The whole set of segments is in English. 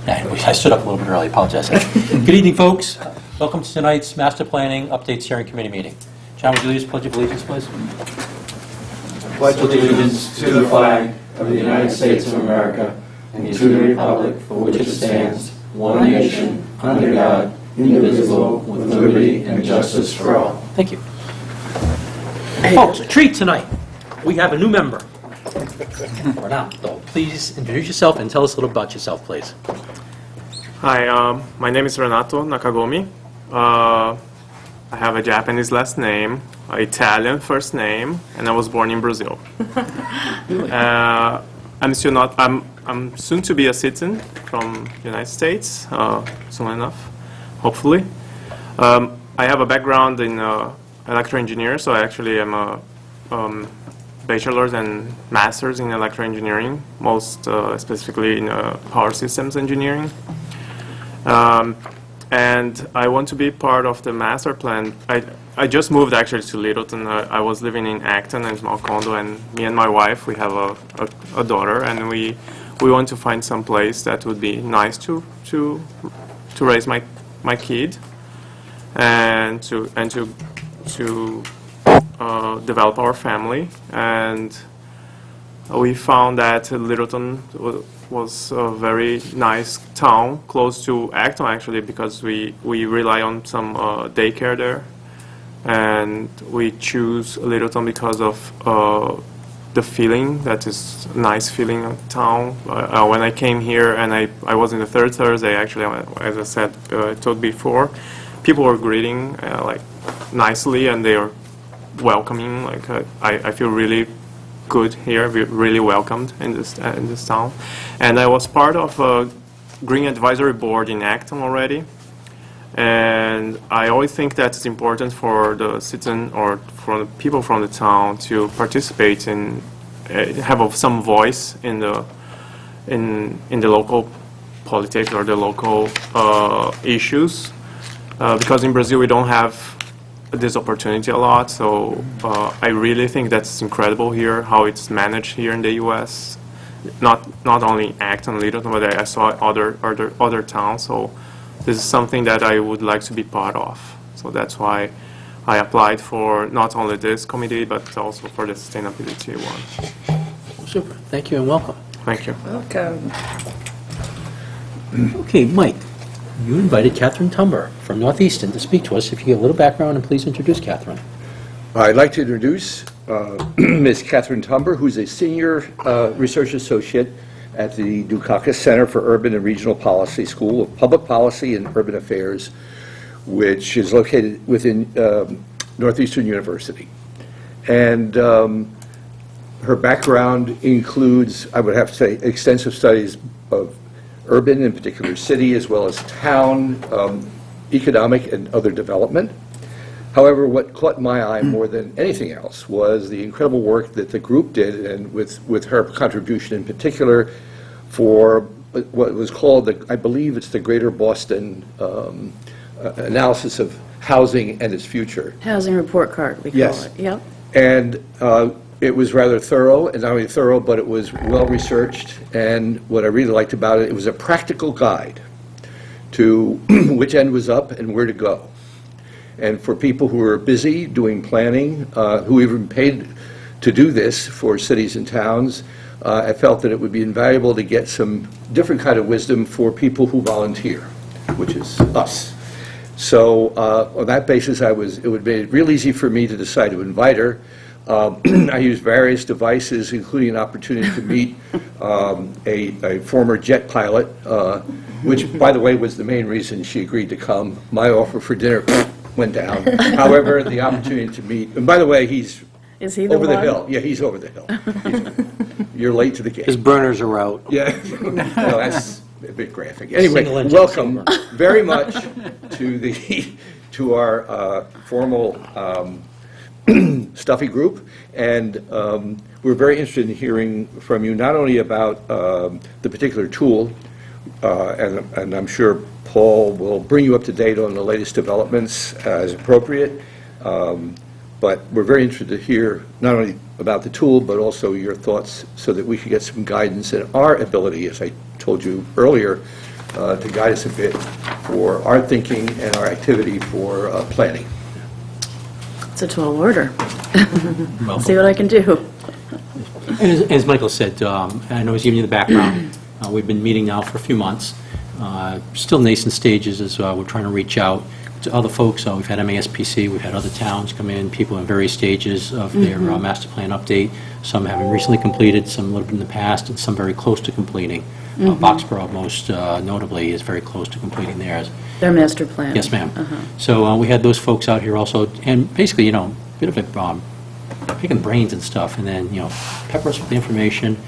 I stood up a little bit early, apologize. Good evening, folks. Welcome to tonight's Master Planning Update Steering Committee meeting. John, would you lead us Pledge of Allegiance, please? Pledge allegiance to the flag of the United States of America and to the republic for which it stands, one nation, under God, indivisible, with liberty and justice for all. Thank you. Folks, a treat tonight. We have a new member. Renato, please introduce yourself and tell us a little about yourself, please. Hi, my name is Renato Nakagomi. I have a Japanese last name, Italian first name, and I was born in Brazil. I'm still not. I'm soon to be a citizen from the United States, soon enough, hopefully. I have a background in electrical engineer, so I actually am a bachelor's and master's in electrical engineering, most specifically in power systems engineering. And I want to be part of the master plan. I just moved actually to Littleton. I was living in Acton and small condo, and me and my wife, we have a daughter, and we want to find some place that would be nice to raise my kid and to develop our family. And we found that Littleton was a very nice town, close to Acton actually, because we rely on some daycare there. And we choose Littleton because of the feeling, that is a nice feeling of town. When I came here, and I was in the third Thursday actually, as I said, told before, people were greeting like nicely, and they are welcoming. Like I feel really good here. We're really welcomed in this town. And I was part of a Green Advisory Board in Acton already. And I always think that it's important for the citizen or for the people from the town to participate in, have some voice in the local politics or the local issues. Because in Brazil we don't have this opportunity a lot, so I really think that's incredible here, how it's managed here in the U.S. Not only Acton, Littleton, but I saw other towns. So this is something that I would like to be part of. So that's why I applied for not only this committee, but also for the sustainability one. Super. Thank you and welcome. Thank you. Welcome. Okay, Mike, you invited Catherine Tumber from Northeastern to speak to us. If you give a little background, and please introduce Catherine. I'd like to introduce Ms. Catherine Tumber, who's a senior research associate at the Dukakis Center for Urban and Regional Policy School of Public Policy and Urban Affairs, which is located within Northeastern University. And her background includes, I would have to say, extensive studies of urban, in particular city, as well as town, economic and other development. However, what caught my eye more than anything else was the incredible work that the group did, and with her contribution in particular for what was called, I believe it's the Greater Boston analysis of housing and its future. Housing report card, we call Yes. it. Yep. And it was rather thorough, and not only thorough, but it was well-researched, and what I really liked about it, it was a practical guide to which end was up and where to go. And for people who are busy doing planning, who even paid to do this for cities and towns, I felt that it would be invaluable to get some different kind of wisdom for people who volunteer, which is us. So on that basis, it would be real easy for me to decide to invite her. I used various devices, including an opportunity to meet a former jet pilot, which, by the way, was the main reason she agreed to come. My offer for dinner went down. However, the opportunity to meet, and by the way, he's Is he the over the one? hill. Yeah, he's over the hill. You're late to the game. His burners are out. Yeah, no, that's a bit graphic. Anyway, Single engine welcome silver. very much to our formal stuffy group, and we're very interested in hearing from you not only about the particular tool, and I'm sure Paul will bring you up to date on the latest developments as appropriate, but we're very interested to hear not only about the tool, but also your thoughts so that we can get some guidance in our ability, as I told you earlier, to guide us a bit for our thinking and our activity for planning. It's a tall order. Welcome. See what I can do. And as Michael said, I know he's giving you the background. We've been meeting now for a few months. Still nascent stages as we're trying to reach out to other folks. We've had MASPC, we've had other towns come in, people in various stages of their master plan update, some having recently completed, some a little bit in the past, and some very close to completing. Boxborough, most notably, is very close to completing theirs. Their master plan. Yes, ma'am. So we had those folks out here also, and basically, a bit of it, picking brains and stuff, and then, pepper us with the information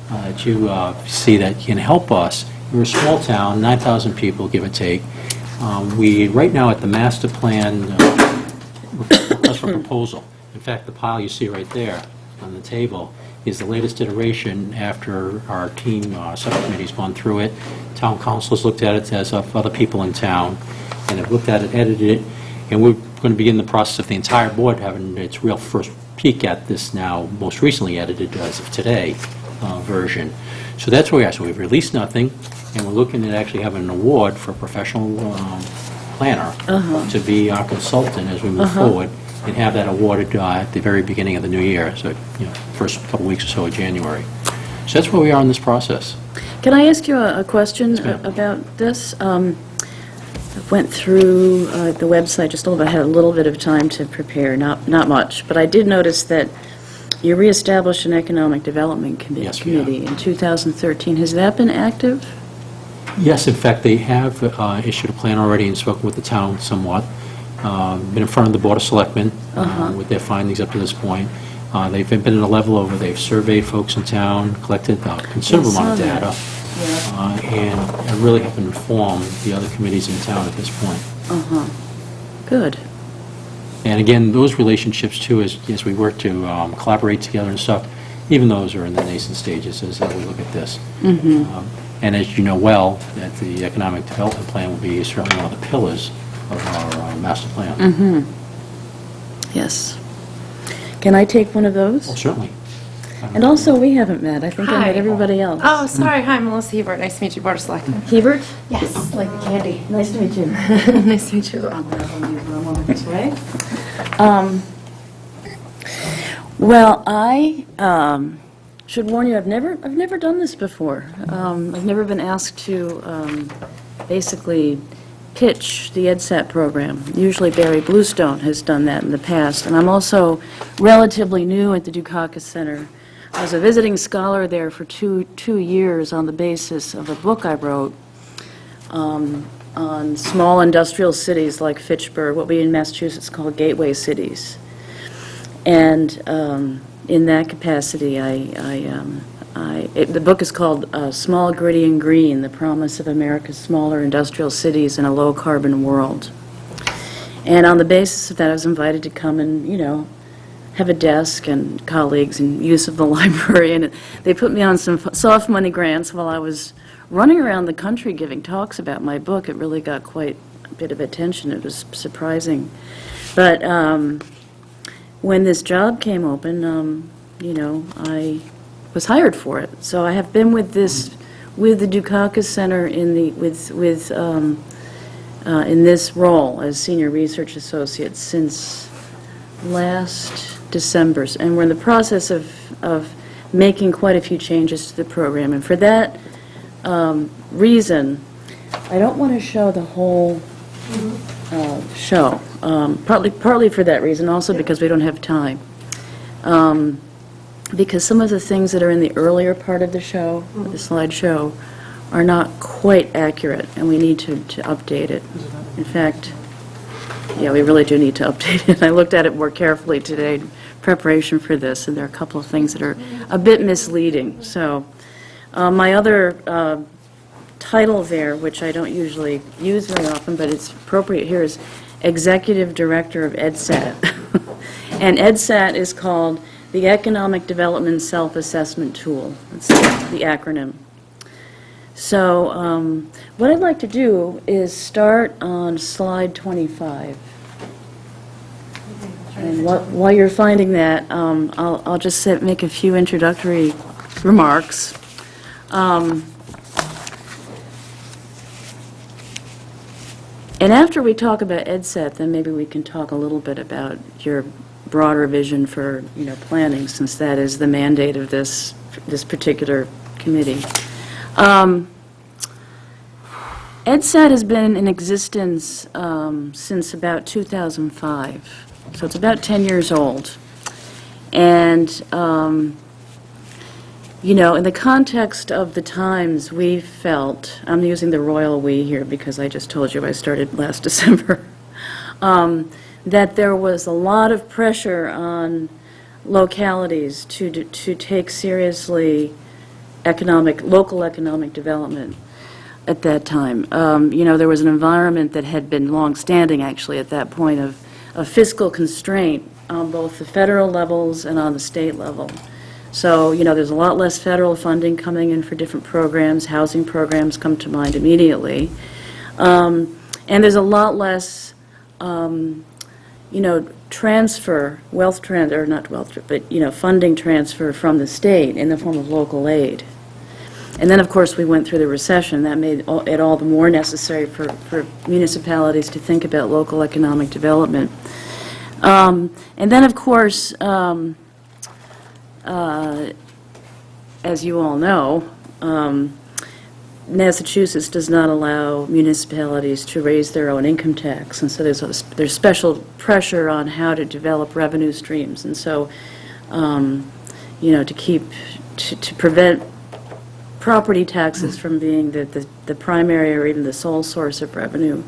that you see that can help us. We're a small town, 9,000 people, give or take. We, right now, at the master plan request for proposal. In fact, the pile you see right there on the table is the latest iteration after our team subcommittee's gone through it. Town council has looked at it, as have other people in town, and have looked at it, edited it, and we're going to begin the process of the entire board having its real first peek at this now, most recently edited as of today, version. So that's where we are. So we've released nothing, and we're looking at actually having an award for a professional planner to be our consultant as we move forward, and have that awarded at the very beginning of the new year, so first couple weeks or so of January. So that's where we are in this process. Can I ask you a question ma'am. about this? I went through the website just a little bit, had a little bit of time to prepare, not much, but I did notice that you reestablished an economic development Yes, we have. committee in 2013. Has that been active? Yes, in fact, they have issued a plan already and spoken with the town somewhat. Been in front of the Board of Selectmen with their findings up to this point. They've been at a level over, they've surveyed folks in town, collected a considerable amount of I data, saw and really have informed the other committees in town at this point. Good. And again, those relationships too, as we work to collaborate together and stuff, even those are in the nascent stages as we look at this. And as you know well, that the economic development plan will be certainly one of the pillars of our master plan. Yes. Can I take one of those? Oh, certainly. And also, we haven't met. I think I Hi. met everybody else. Oh, sorry. Hi, Melissa Hebert. Nice to meet you, Board of Selectmen. Hebert? Yes, like candy. Nice to meet you. Nice to meet you. This way. Well, I should warn you, I've never done this before. I've never been asked to basically pitch the EdSat program. Usually Barry Bluestone has done that in the past, and I'm also relatively new at the Dukakis Center. I was a visiting scholar there for two years on the basis of a book I wrote on small industrial cities like Fitchburg, what we in Massachusetts call gateway cities. And in that capacity, the book is called Small, Gritty, and Green, The Promise of America's Smaller Industrial Cities in a Low-Carbon World. And on the basis of that, I was invited to come and, have a desk and colleagues and use of the library. And they put me on some soft money grants while I was running around the country giving talks about my book. It really got quite a bit of attention. It was surprising. But when this job came open, I was hired for it. So I have been with the Dukakis Center in this role as senior research associate since last December, and we're in the process of making quite a few changes to the program. And for that reason, I don't want to show the whole show. Partly for that reason, also because we don't have time. Because some of the things that are in the earlier part of the show, the slideshow, are not quite accurate, and we need to update it. In fact, yeah, we really do need to update it. I looked at it more carefully today in preparation for this, and there are a couple of things that are a bit misleading. So my other title there, which I don't usually use very often, but it's appropriate here, is Executive Director of EdSat. And EdSat is called the Economic Development Self-Assessment Tool. That's the acronym. So what I'd like to do is start on slide 25. And while you're finding that, I'll just make a few introductory remarks. And after we talk about EdSet, then maybe we can talk a little bit about your broader vision for, planning, since that is the mandate of this particular committee. EdSat has been in existence since about 2005, so it's about 10 years old. And, in the context of the times, we felt, I'm using the royal we here because I just told you I started last December, that there was a lot of pressure on localities to take seriously local economic development at that time. There was an environment that had been long-standing, actually, at that point of fiscal constraint on both the federal levels and on the state level. So, there's a lot less federal funding coming in for different programs. Housing programs come to mind immediately. And there's a lot less, funding transfer from the state in the form of local aid. And then, of course, we went through the recession. That made it all the more necessary for municipalities to think about local economic development. And then, of course, as you all know, Massachusetts does not allow municipalities to raise their own income tax, and so there's special pressure on how to develop revenue streams, and so to prevent property taxes from being the primary or even the sole source of revenue.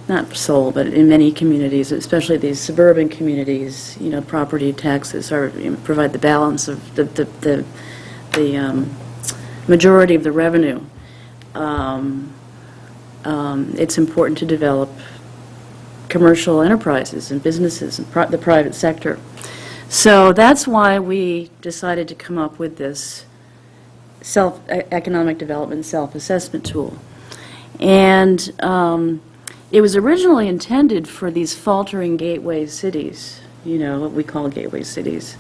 Not sole, but in many communities, especially these suburban communities, property taxes provide the balance of the majority of the revenue. It's important to develop commercial enterprises and businesses and the private sector. So that's why we decided to come up with this economic development self-assessment tool. And it was originally intended for these faltering gateway cities, what we call gateway cities.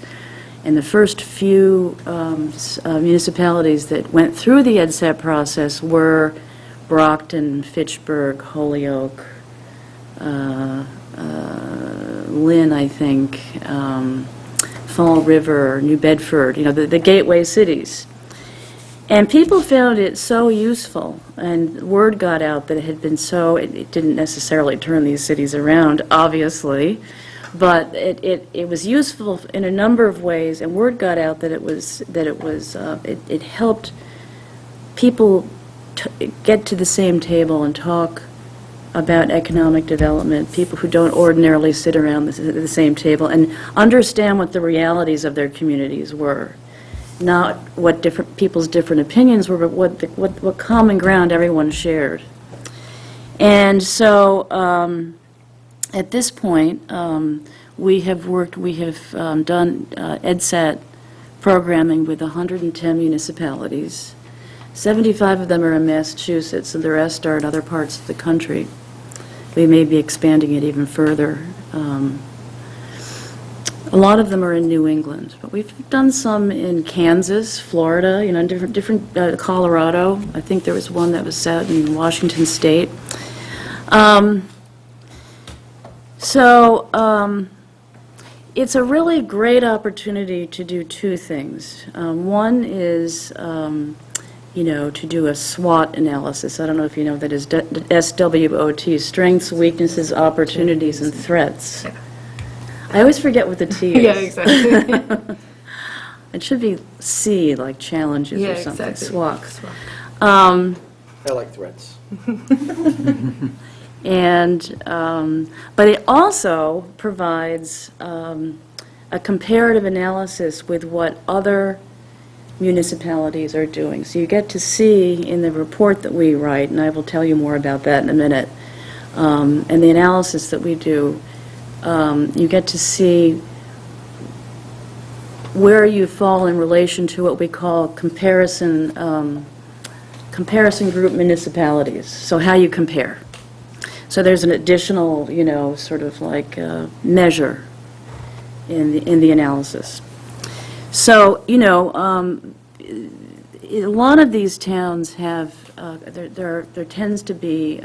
And the first few municipalities that went through the EdSet process were Brockton, Fitchburg, Holyoke, Lynn, I think, Fall River, New Bedford, the gateway cities. And people found it so useful, and word got out that it had been it didn't necessarily turn these cities around, obviously, but it was useful in a number of ways, and word got out that it helped people get to the same table and talk about economic development, people who don't ordinarily sit around the same table, and understand what the realities of their communities were. Not what people's different opinions were, but what common ground everyone shared. And so at this point, we have done EdSat programming with 110 municipalities. 75 of them are in Massachusetts, and the rest are in other parts of the country. We may be expanding it even further. A lot of them are in New England, but we've done some in Kansas, Florida, different Colorado. I think there was one that was out in Washington State. It's a really great opportunity to do two things. One is, to do a SWOT analysis. I don't know if you know what that is, SWOT, strengths, weaknesses, opportunities, and threats. I always forget what the T is. Yeah, exactly. It should be C, like challenges Yeah, or something, exactly. SWOT. I like threats. And, but it also provides a comparative analysis with what other municipalities are doing. So you get to see in the report that we write, and I will tell you more about that in a minute, and the analysis that we do, you get to see where you fall in relation to what we call comparison group municipalities, so how you compare. So there's an additional, sort of like measure in the analysis. So, a lot of these towns have, there tends to be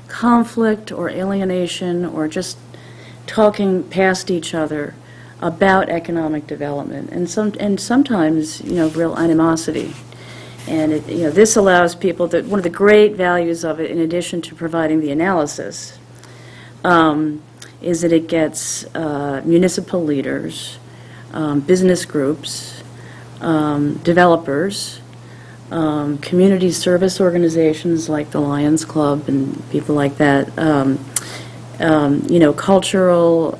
conflict or alienation or just talking past each other about economic development, and sometimes, real animosity. And this allows people that one of the great values of it, in addition to providing the analysis, is that it gets municipal leaders, business groups, developers, community service organizations like the Lions Club and people like that, cultural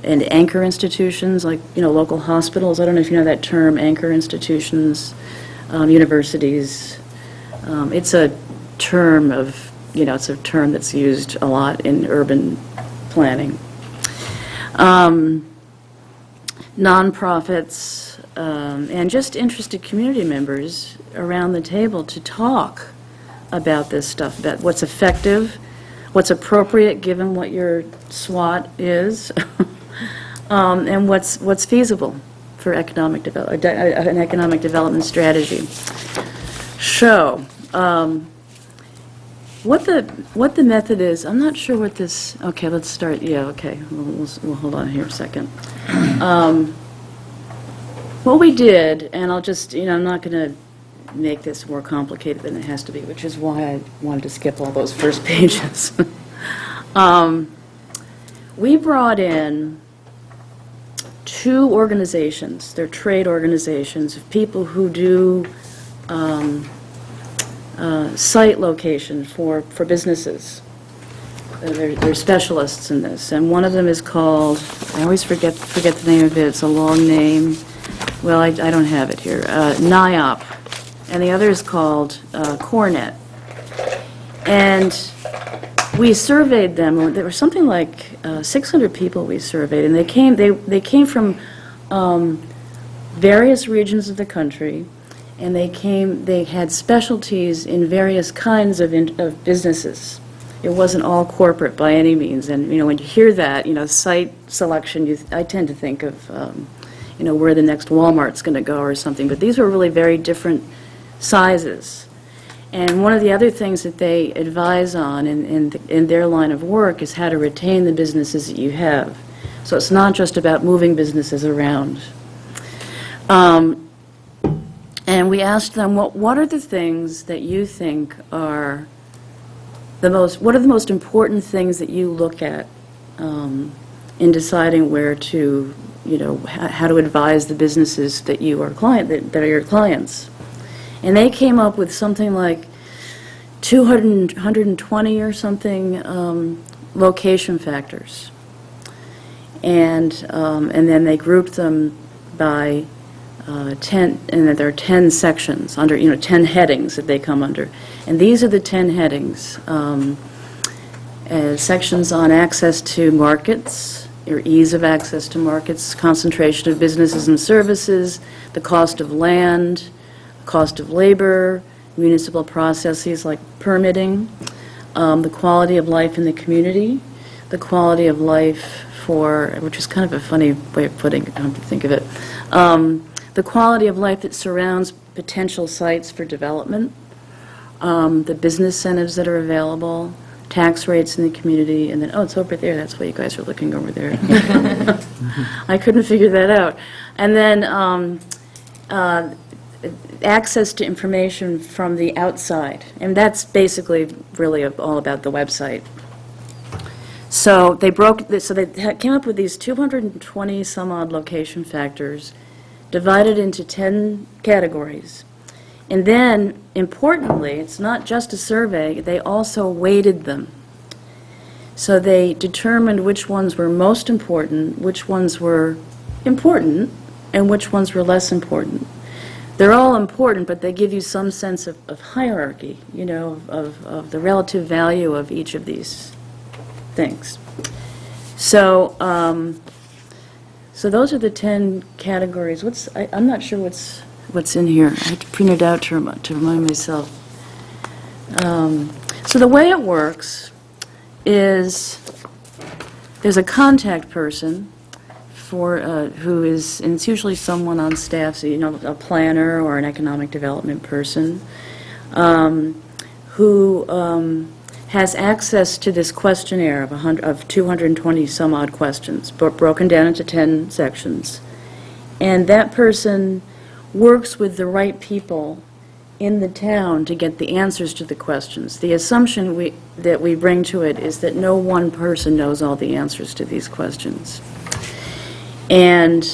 and anchor institutions like, local hospitals. I don't know if you know that term, anchor institutions, universities. It's a term it's a term that's used a lot in urban planning. Nonprofits, and just interested community members around the table to talk about this stuff, about what's effective, what's appropriate given what your SWOT is, and what's feasible for an economic development strategy. So, what the method is, I'm not sure what this. Okay, let's start. Yeah, okay. We'll hold on here a second. What we did, and I'll just, I'm not going to make this more complicated than it has to be, which is why I wanted to skip all those first pages. We brought in 2 organizations. They're trade organizations of people who do site location for businesses. They're specialists in this, and one of them is called, I always forget the name of it, it's a long name. Well, I don't have it here. NIOP, and the other is called CoreNet. And we surveyed them. There were something like 600 people we surveyed, and they came from various regions of the country, and they had specialties in various kinds of businesses. It wasn't all corporate by any means, and when you hear that, site selection, I tend to think of where the next Walmart's going to go or something. But these were really very different sizes. And one of the other things that they advise on in their line of work is how to retain the businesses that you have. So it's not just about moving businesses around. And we asked them, what are the things that you think are what are the most important things that you look at in deciding where to, how to advise the businesses that you are that are your clients? And they came up with something like 120 or something location factors. And then they grouped them by 10, and there are 10 sections under, 10 headings that they come under. And these are the 10 headings. Sections on access to markets, or ease of access to markets, concentration of businesses and services, the cost of land, cost of labor, municipal processes like permitting, the quality of life in the community, the quality of life which is kind of a funny way of putting it, I have to think of it, the quality of life that surrounds potential sites for development, the business incentives that are available, tax rates in the community, and then, it's over there, that's why you guys are looking over there. I couldn't figure that out. And then access to information from the outside, and that's basically really all about the website. So they came up with these 220 some odd location factors, divided into 10 categories. And then, importantly, it's not just a survey, they also weighted them. So they determined which ones were most important, which ones were important, and which ones were less important. They're all important, but they give you some sense of hierarchy, of the relative value of each of these things. So, so those are the 10 categories. I'm not sure what's in here. I had to print it out to remind myself. So the way it works is there's a contact person who is, and it's usually someone on staff, so a planner or an economic development person, who has access to this questionnaire of 220 some odd questions, broken down into 10 sections. And that person works with the right people in the town to get the answers to the questions. The assumption that we bring to it is that no one person knows all the answers to these questions. And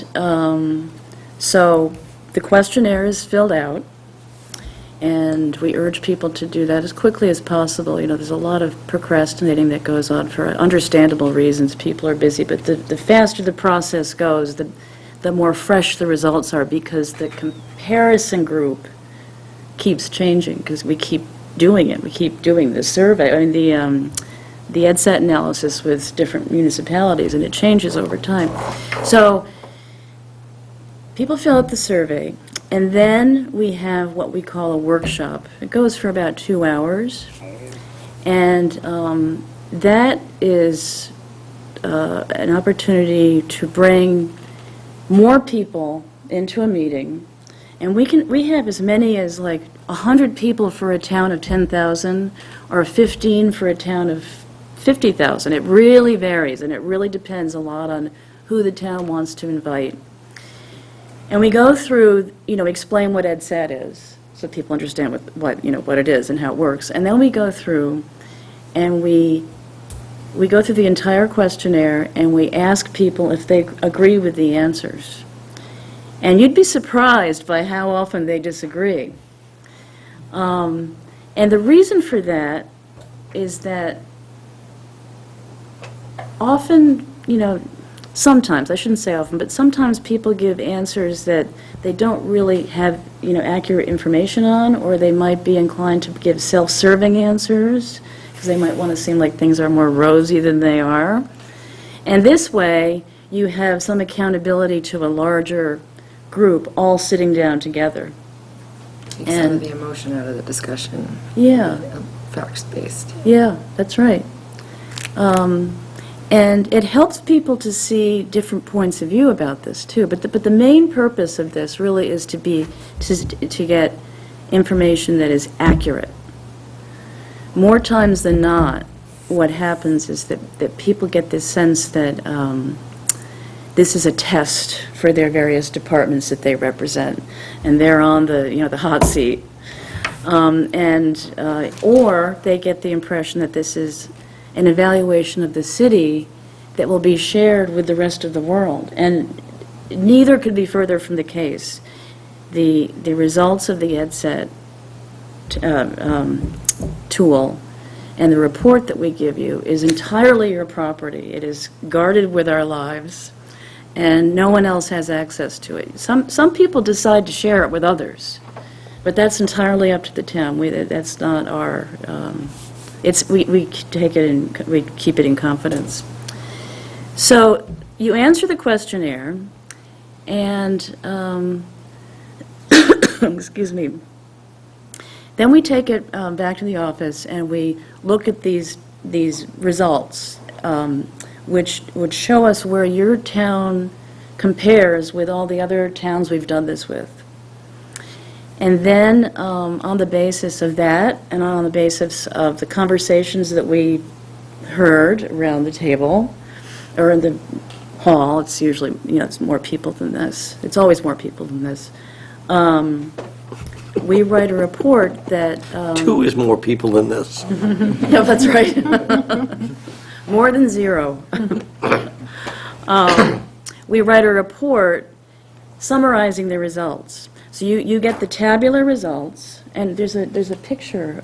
so the questionnaire is filled out, and we urge people to do that as quickly as possible. You know, there's a lot of procrastinating that goes on for understandable reasons. People are busy, but the faster the process goes, the more fresh the results are, because the comparison group keeps changing, because we keep doing it. We keep doing the survey, I mean, the EdSat analysis with different municipalities, and it changes over time. So people fill out the survey, and then we have what we call a workshop. It goes for about 2 hours, and that is an opportunity to bring more people into a meeting. And we have as many as like 100 people for a town of 10,000 or 15 for a town of 50,000. It really varies, and it really depends a lot on who the town wants to invite. And we go through, explain what EdSat is, so people understand what it is and how it works. And then we go through and we go through the entire questionnaire, and we ask people if they agree with the answers. And you'd be surprised by how often they disagree. And the reason for that is that often, sometimes, I shouldn't say often, but sometimes people give answers that they don't really have, accurate information on, or they might be inclined to give self-serving answers, because they might want to seem like things are more rosy than they are. And this way, you have some accountability to a larger group all sitting down together. Take some of the emotion out of the discussion. Yeah. Facts-based. Yeah, that's right. And it helps people to see different points of view about this, too. But the main purpose of this really is to get information that is accurate. More times than not, what happens is that people get this sense that this is a test for their various departments that they represent, and they're on the hot seat. Or they get the impression that this is an evaluation of the city that will be shared with the rest of the world. And neither could be further from the case. The results of the EdSat tool and the report that we give you is entirely your property. It is guarded with our lives, and no one else has access to it. Some people decide to share it with others, but that's entirely up to the town. That's not our... we take it in, we keep it in confidence. So you answer the questionnaire, and excuse me. Then we take it back to the office, and we look at these results, which would show us where your town compares with all the other towns we've done this with. And then, on the basis of that, and on the basis of the conversations that we heard around the table, or in the hall, it's usually, it's more people than this. It's always more people than this. We write a report that... 2 is more people than this. Yeah, that's right. More than 0. We write a report summarizing the results. So you get the tabular results, and there's a picture.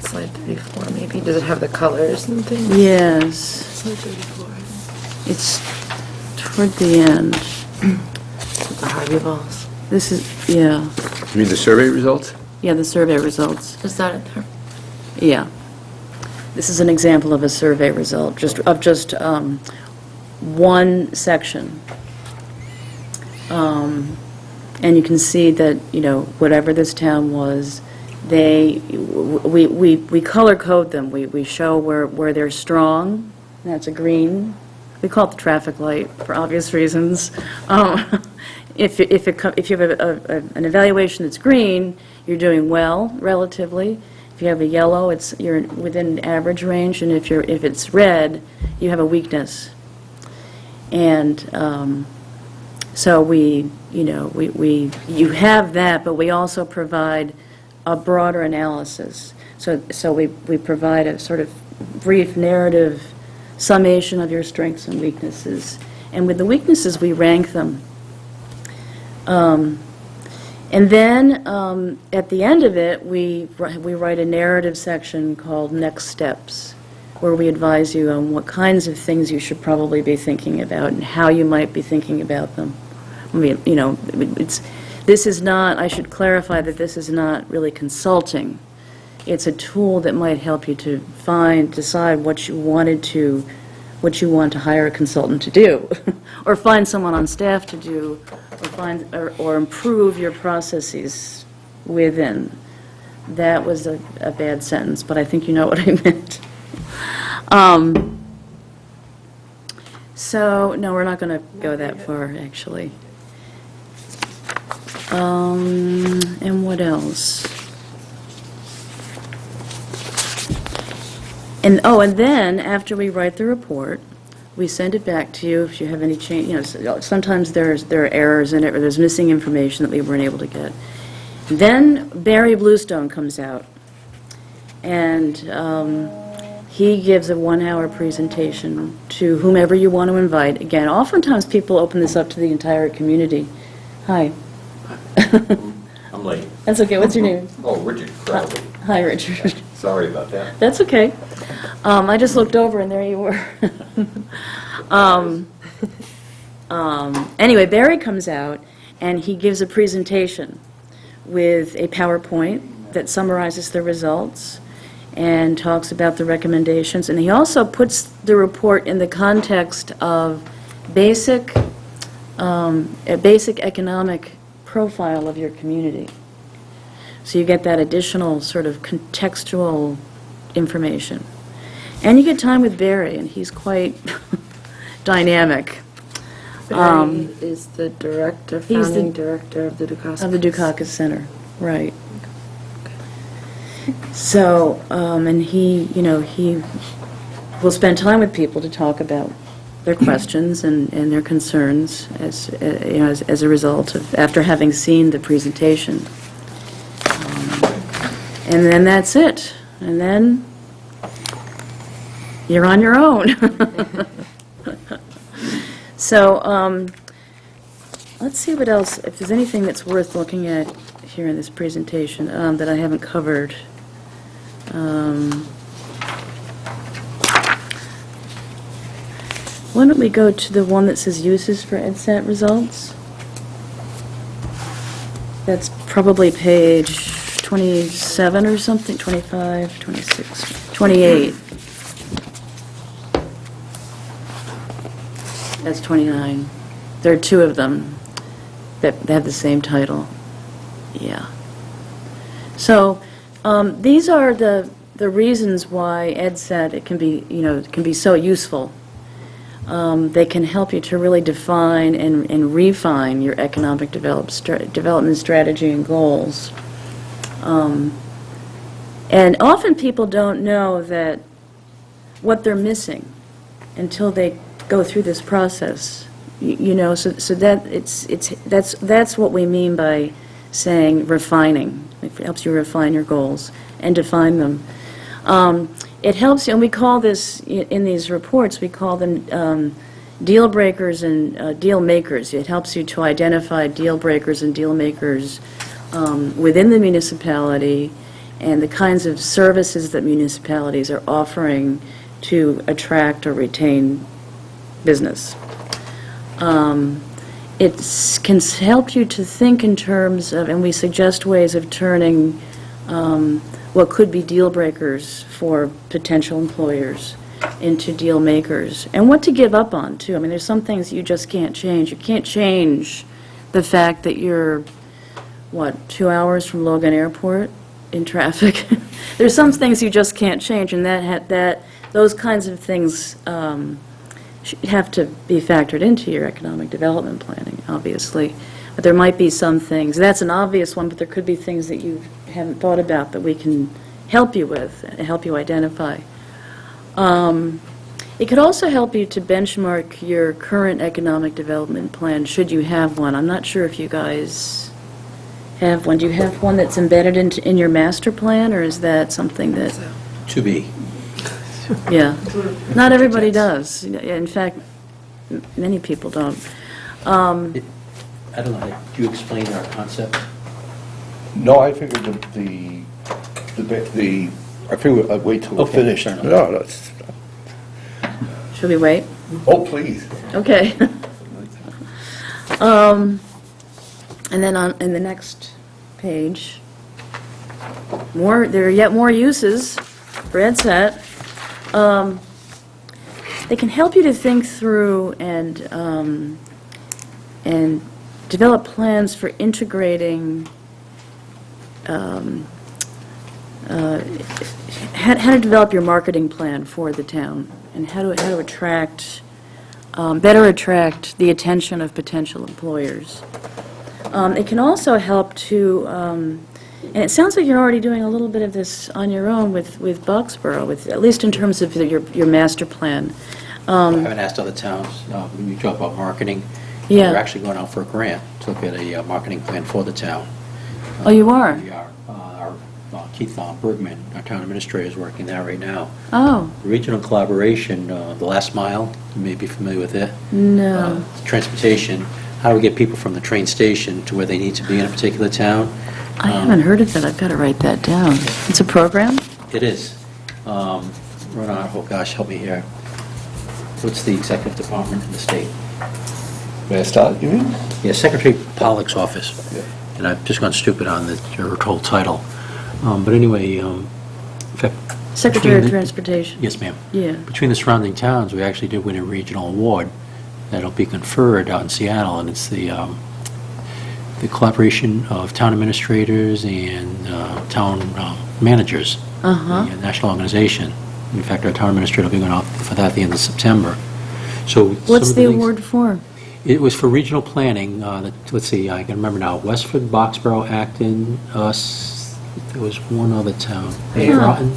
Slide 34, maybe. Does it have the colors and things? Yes, Slide 34. it's toward the end. The Harvey balls. This is, yeah, You mean the survey results? yeah, the survey results. Is that it there? Yeah. This is an example of a survey result, just one section. And you can see that, whatever this town was, we color code them. We show where they're strong. That's a green. We call it the traffic light for obvious reasons. If you have an evaluation that's green, you're doing well relatively. If you have a yellow, you're within average range, and if it's red, you have a weakness. And so you have that, but we also provide a broader analysis. So we provide a sort of brief narrative summation of your strengths and weaknesses. And with the weaknesses, we rank them. And then at the end of it, we write a narrative section called Next Steps, where we advise you on what kinds of things you should probably be thinking about and how you might be thinking about them. I mean, this is not, I should clarify that this is not really consulting. It's a tool that might help you to decide what you want to hire a consultant to do, or find someone on staff to do, or improve your processes within. That was a bad sentence, but I think you know what I meant. So, no, we're not going to go that far, actually. And what else? And then, after we write the report, we send it back to you if you have any change. Sometimes there are errors in it, or there's missing information that we weren't able to get. Then Barry Bluestone comes out, and he gives a 1-hour presentation to whomever you want to invite. Again, oftentimes people open this up to the entire community. Hi. I'm late. That's okay. What's your name? Oh, Richard Crowley. Hi, Richard. Sorry about that. That's okay. I just looked over and there you were. Anyway, Barry comes out and he gives a presentation with a PowerPoint that summarizes the results and talks about the recommendations. And he also puts the report in the context of a basic economic profile of your community. So you get that additional sort of contextual information. And you get time with Barry, and he's quite dynamic. Barry is the director, He's the- founding director of the Dukakis. Of the Dukakis Center, right. So, and he will spend time with people to talk about their questions and their concerns as a result of, after having seen the presentation. And then that's it. And then you're on your own. So, let's see what else, if there's anything that's worth looking at here in this presentation that I haven't covered. Why don't we go to the one that says uses for EdSat results? That's probably page 27 or something, 25, 26, 28. That's 29. There are two of them that have the same title. Yeah. So these are the reasons why EdSat it can be so useful. They can help you to really define and refine your economic development strategy and goals. And often people don't know that what they're missing until they go through this process. So that that's what we mean by saying refining. It helps you refine your goals and define them. It helps you, and we call this, in these reports, we call them deal breakers and deal makers. It helps you to identify deal breakers and deal makers within the municipality and the kinds of services that municipalities are offering to attract or retain business. It can help you to think in terms of, and we suggest ways of turning what could be deal breakers for potential employers into deal makers, and what to give up on, too. I mean, there's some things you just can't change. You can't change the fact that you're, 2 hours from Logan Airport in traffic? There's some things you just can't change, and those kinds of things have to be factored into your economic development planning, obviously. But there might be some things, that's an obvious one, but there could be things that you haven't thought about that we can help you with, help you identify. It could also help you to benchmark your current economic development plan, should you have one. I'm not sure if you guys have one. Do you have one that's embedded in your master plan, or is that something that... To be. Yeah, not everybody does. In fact, many people don't. I don't know, do you explain our concept? No, I figured I figured I'd wait till we're Okay, finished. fair enough. No, that's, Should we wait? oh, please. Okay. And then in the next page, there are yet more uses for EdSat. They can help you to think through and develop plans for integrating how to develop your marketing plan for the town, and how to attract, better attract the attention of potential employers. It can also help to, and it sounds like you're already doing a little bit of this on your own with Boxborough, at least in terms of your master plan. I haven't asked other towns, when you talk about marketing. Yeah. We're actually going out for a grant to look at a marketing plan for the town. Oh, you are? We are. Keith Bergman, our town administrator, is working that right now. Oh, Regional collaboration, the last mile, you may be familiar with it. no. Transportation, how do we get people from the train station to where they need to be in a particular town? I haven't heard of that. I've got to write that down. It's a program? It is. Run on, oh gosh, help me here. What's the executive department in the state? May I start, you mean? Yeah, Secretary Pollock's office. Yeah. And I've just gone stupid on her whole title. But anyway, in fact... Secretary between of the- Transportation. Yes, ma'am. Yeah. Between the surrounding towns, we actually did win a regional award that'll be conferred out in Seattle, and it's the collaboration of town administrators and town managers, Uh-huh. the national organization. In fact, our town administrator will be going out for that at the end of September. So What's some of the things- award for? It was for regional planning. Let's see, I can remember now. Westford, Boxborough, Acton, us. There was one other town. Groton.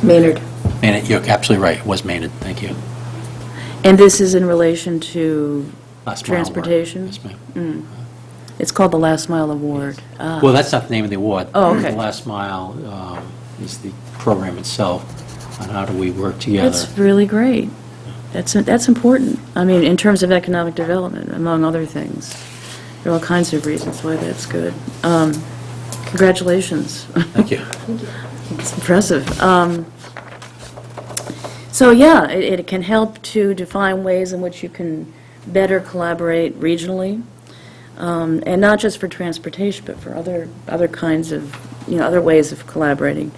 Maynard. And you're absolutely right. It was Maynard. Thank you. And this is in relation to Last mile work. transportation? Yes, ma'am. It's called the Last Mile Award. Ah. Well, that's not the name of the award. Oh, okay. The Last Mile is the program itself on how do we work together. That's really great. That's important. I mean, in terms of economic development, among other things. There are all kinds of reasons why that's good. Congratulations. Thank you. It's impressive. So, yeah, it can help to define ways in which you can better collaborate regionally, and not just for transportation, but for other kinds of, other ways of collaborating.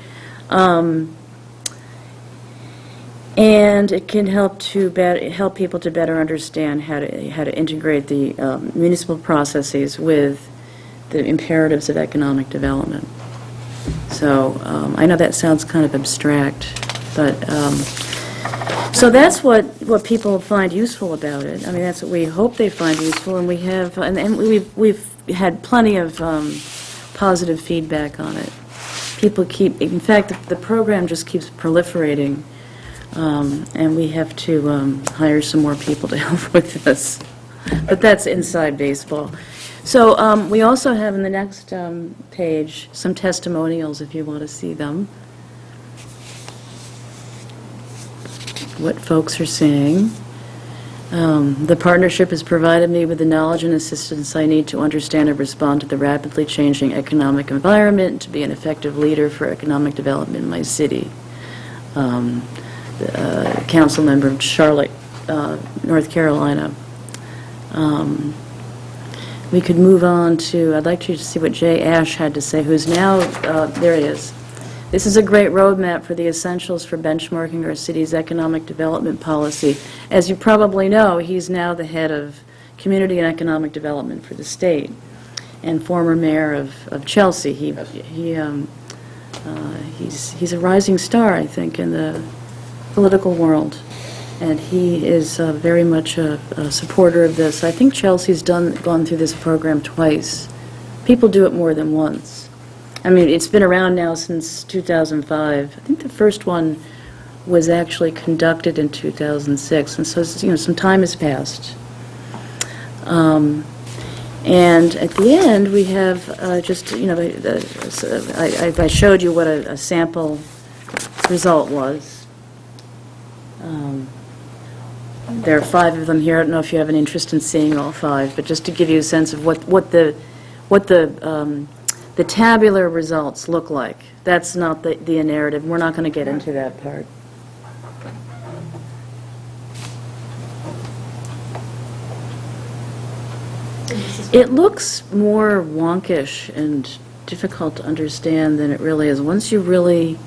And it can help help people to better understand how to integrate the municipal processes with the imperatives of economic development. So I know that sounds kind of abstract, but so that's what people find useful about it. I mean, that's what we hope they find useful, and we have, and we've had plenty of positive feedback on it. People in fact, the program just keeps proliferating. And we have to hire some more people to help with this. But that's inside baseball. So we also have in the next page some testimonials if you want to see them. What folks are saying. The partnership has provided me with the knowledge and assistance I need to understand and respond to the rapidly changing economic environment, to be an effective leader for economic development in my city. Council member of Charlotte, North Carolina. We could move on to, I'd like you to see what Jay Ash had to say, who's now, there he is. This is a great roadmap for the essentials for benchmarking our city's economic development policy. As you probably know, he's now the head of community and economic development for the state and former mayor of Chelsea. He's a rising star, I think, in the political world, and he is very much a supporter of this. I think Chelsea's gone through this program twice people do it more than once. I mean, it's been around now since 2005. I think the first one was actually conducted in 2006, and so, some time has passed. And at the end, we have just, I showed you what a sample result was. There are 5 of them here. I don't know if you have an interest in seeing all 5, but just to give you a sense of what the tabular results look like. That's not the narrative. We're not going to get into that part. It looks more wonkish and difficult to understand than it really is. Once you really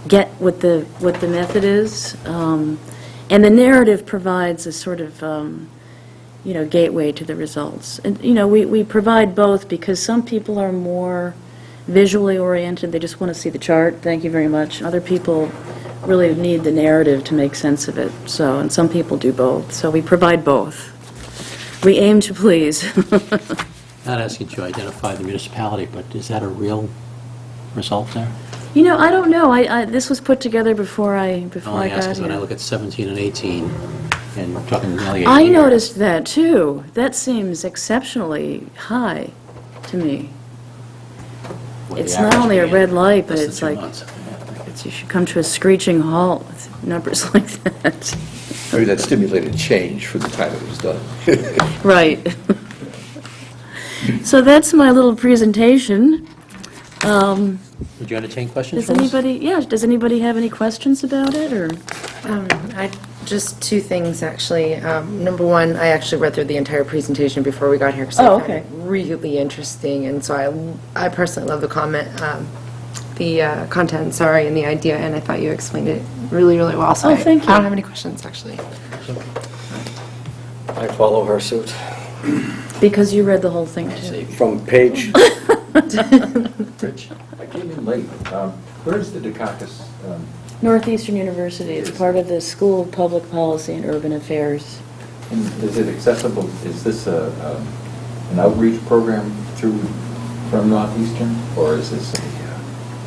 get what the method is, and the narrative provides a sort of gateway to the results. And we provide both because some people are more visually oriented. They just want to see the chart. Thank you very much. Other people really need the narrative to make sense of it. So, and some people do both. So we provide both. We aim to please. Not asking you to identify the municipality, but is that a real result there? I don't know. This was put together before I I only got ask because when I here. look at 17 and 18, and talking nearly a I year. noticed that too. That seems exceptionally high to me. what the It's not average only a being, red light, but less than it's 2 like, months. you should come to a screeching halt with numbers like that. Maybe that stimulated change for the time it was done. Right. So that's my little presentation. Would you entertain questions Does from us? does anybody have any questions about it, or? Just 2 things, actually. Number one, I actually read through the entire presentation before we got here because Oh, I found it really interesting, and so I personally love the content, and the idea, and I thought you explained it really, really well. So Oh, thank you. I don't have any questions, actually. I follow her suit. Because you read the whole thing, too. From page, Rich, I came in late. Where's the Dukakis? Northeastern University is part of the School of Public Policy and Urban Affairs. And is it accessible? Is this an outreach program from Northeastern? Or is this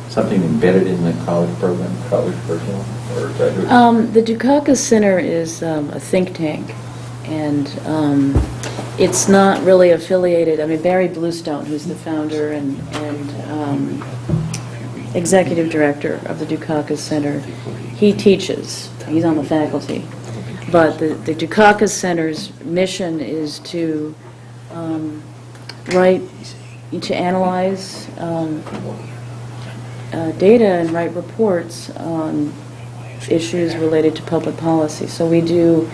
something embedded in the college program, college curriculum? Or graduate? The Dukakis Center is a think tank, and it's not really affiliated. I mean, Barry Bluestone, who's the founder and executive director of the Dukakis Center, he teaches. He's on the faculty. But the Dukakis Center's mission is to analyze data and write reports on issues related to public policy. So we do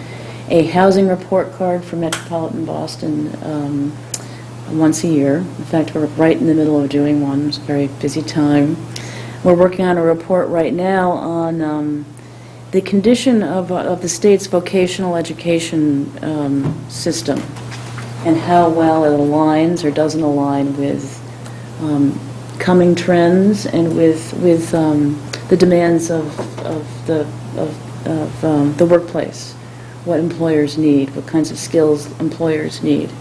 a housing report card for Metropolitan Boston once a year. In fact, we're right in the middle of doing one. It's a very busy time. We're working on a report right now on the condition of the state's vocational education system and how well it aligns or doesn't align with coming trends and with the demands of the workplace, what employers need, what kinds of skills employers need.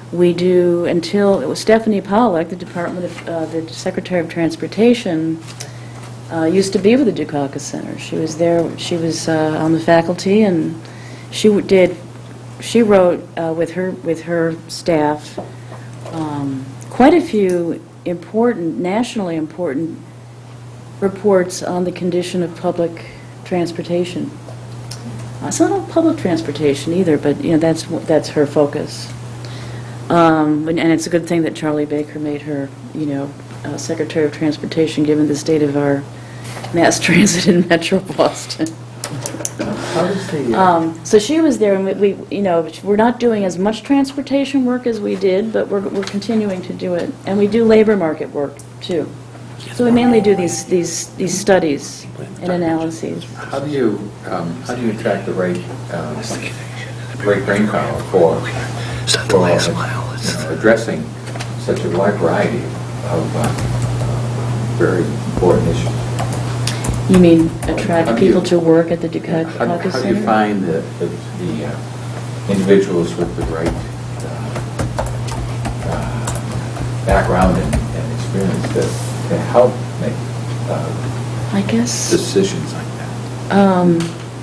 We do, until, it was Stephanie Pollack, the Secretary of Transportation, used to be with the Dukakis Center. She was there, she was on the faculty, and she wrote with her staff quite a few nationally important reports on the condition of public transportation. It's not all public transportation either, but that's her focus. And it's a good thing that Charlie Baker made her, Secretary of Transportation, given the state of our mass transit in Metro Boston. How does the... So she was there, and we're not doing as much transportation work as we did, but we're continuing to do it, and we do labor market work too. So we mainly do these studies and analyses. How do you attract the right brain power for addressing such a wide variety of very important issues? You mean How attract do you- people to work at the Dukakis How do Center? you find the individuals with the right background and experience to help make I guess, decisions like that?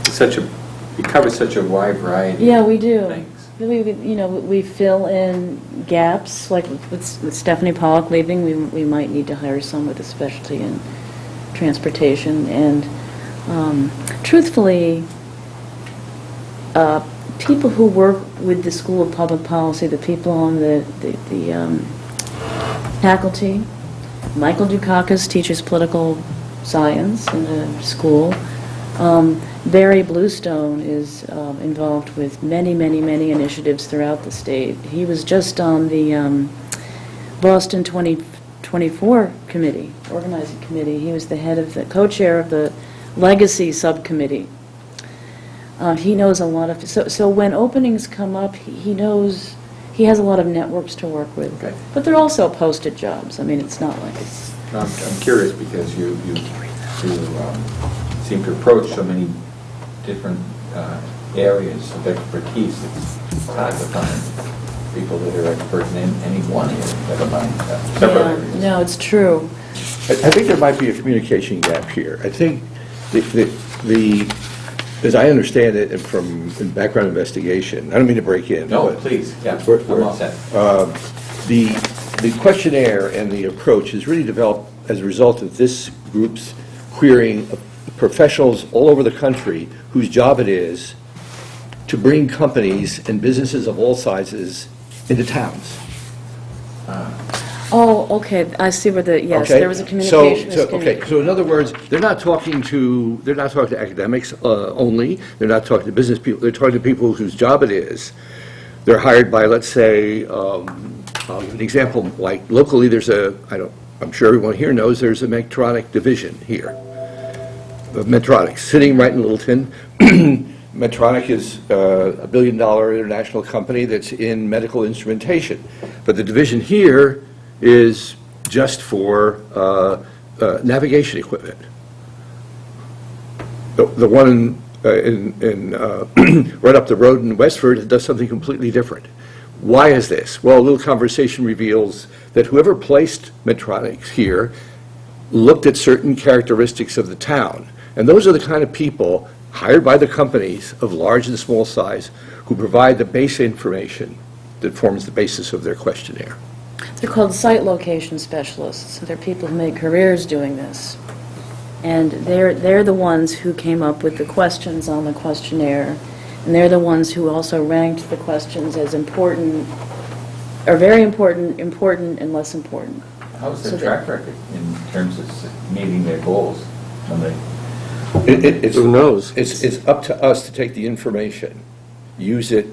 It's such a, you cover such a wide variety yeah, of we do. things. We fill in gaps, like with Stephanie Pollock leaving, we might need to hire someone with a specialty in transportation. And truthfully, people who work with the School of Public Policy, the people on the faculty, Michael Dukakis teaches political science in the school. Barry Bluestone is involved with many, many, many initiatives throughout the state. He was just on the Boston 2024 committee, organizing committee. He was the head of the co-chair of the Legacy Subcommittee. He knows a lot of, so when openings come up, he knows, he has a lot of networks to work with. Okay. But they're also posted jobs. I mean, it's not like it's... I'm curious because you seem to approach so many different areas of expertise. It's hard to find people that are experts in any one area, never mind several areas. No, it's true. I think there might be a communication gap here. I think as I understand it, and from background investigation, I don't mean to break in. No, but please, yeah, We're- I'm all set. The questionnaire and the approach is really developed as a result of this group's querying of professionals all over the country whose job it is to bring companies and businesses of all sizes into towns. Oh, okay, I see where yes, Okay? there was a communication Okay, so in other words, they're not talking to academics only, they're not talking to business people, they're talking to people whose job it is. They're hired by, let's say, I'll give an example, like locally, I'm sure everyone here knows there's a Medtronic division here, of Medtronic, sitting right in Littleton. Medtronic is a $1 billion international company that's in medical instrumentation. But the division here is just for navigation equipment. The one right up the road in Westford does something completely different. Why is this? Well, a little conversation reveals that whoever placed Medtronic here looked at certain characteristics of the town. And those are the kind of people hired by the companies of large and small size who provide the base information that forms the basis of their questionnaire. They're called site location specialists. They're people who make careers doing this. And they're the ones who came up with the questions on the questionnaire. And they're the ones who also ranked the questions as important, or very important, important, and less important. How's So their track record in terms of meeting their goals when they? Who knows? It's up to us to take the information, use it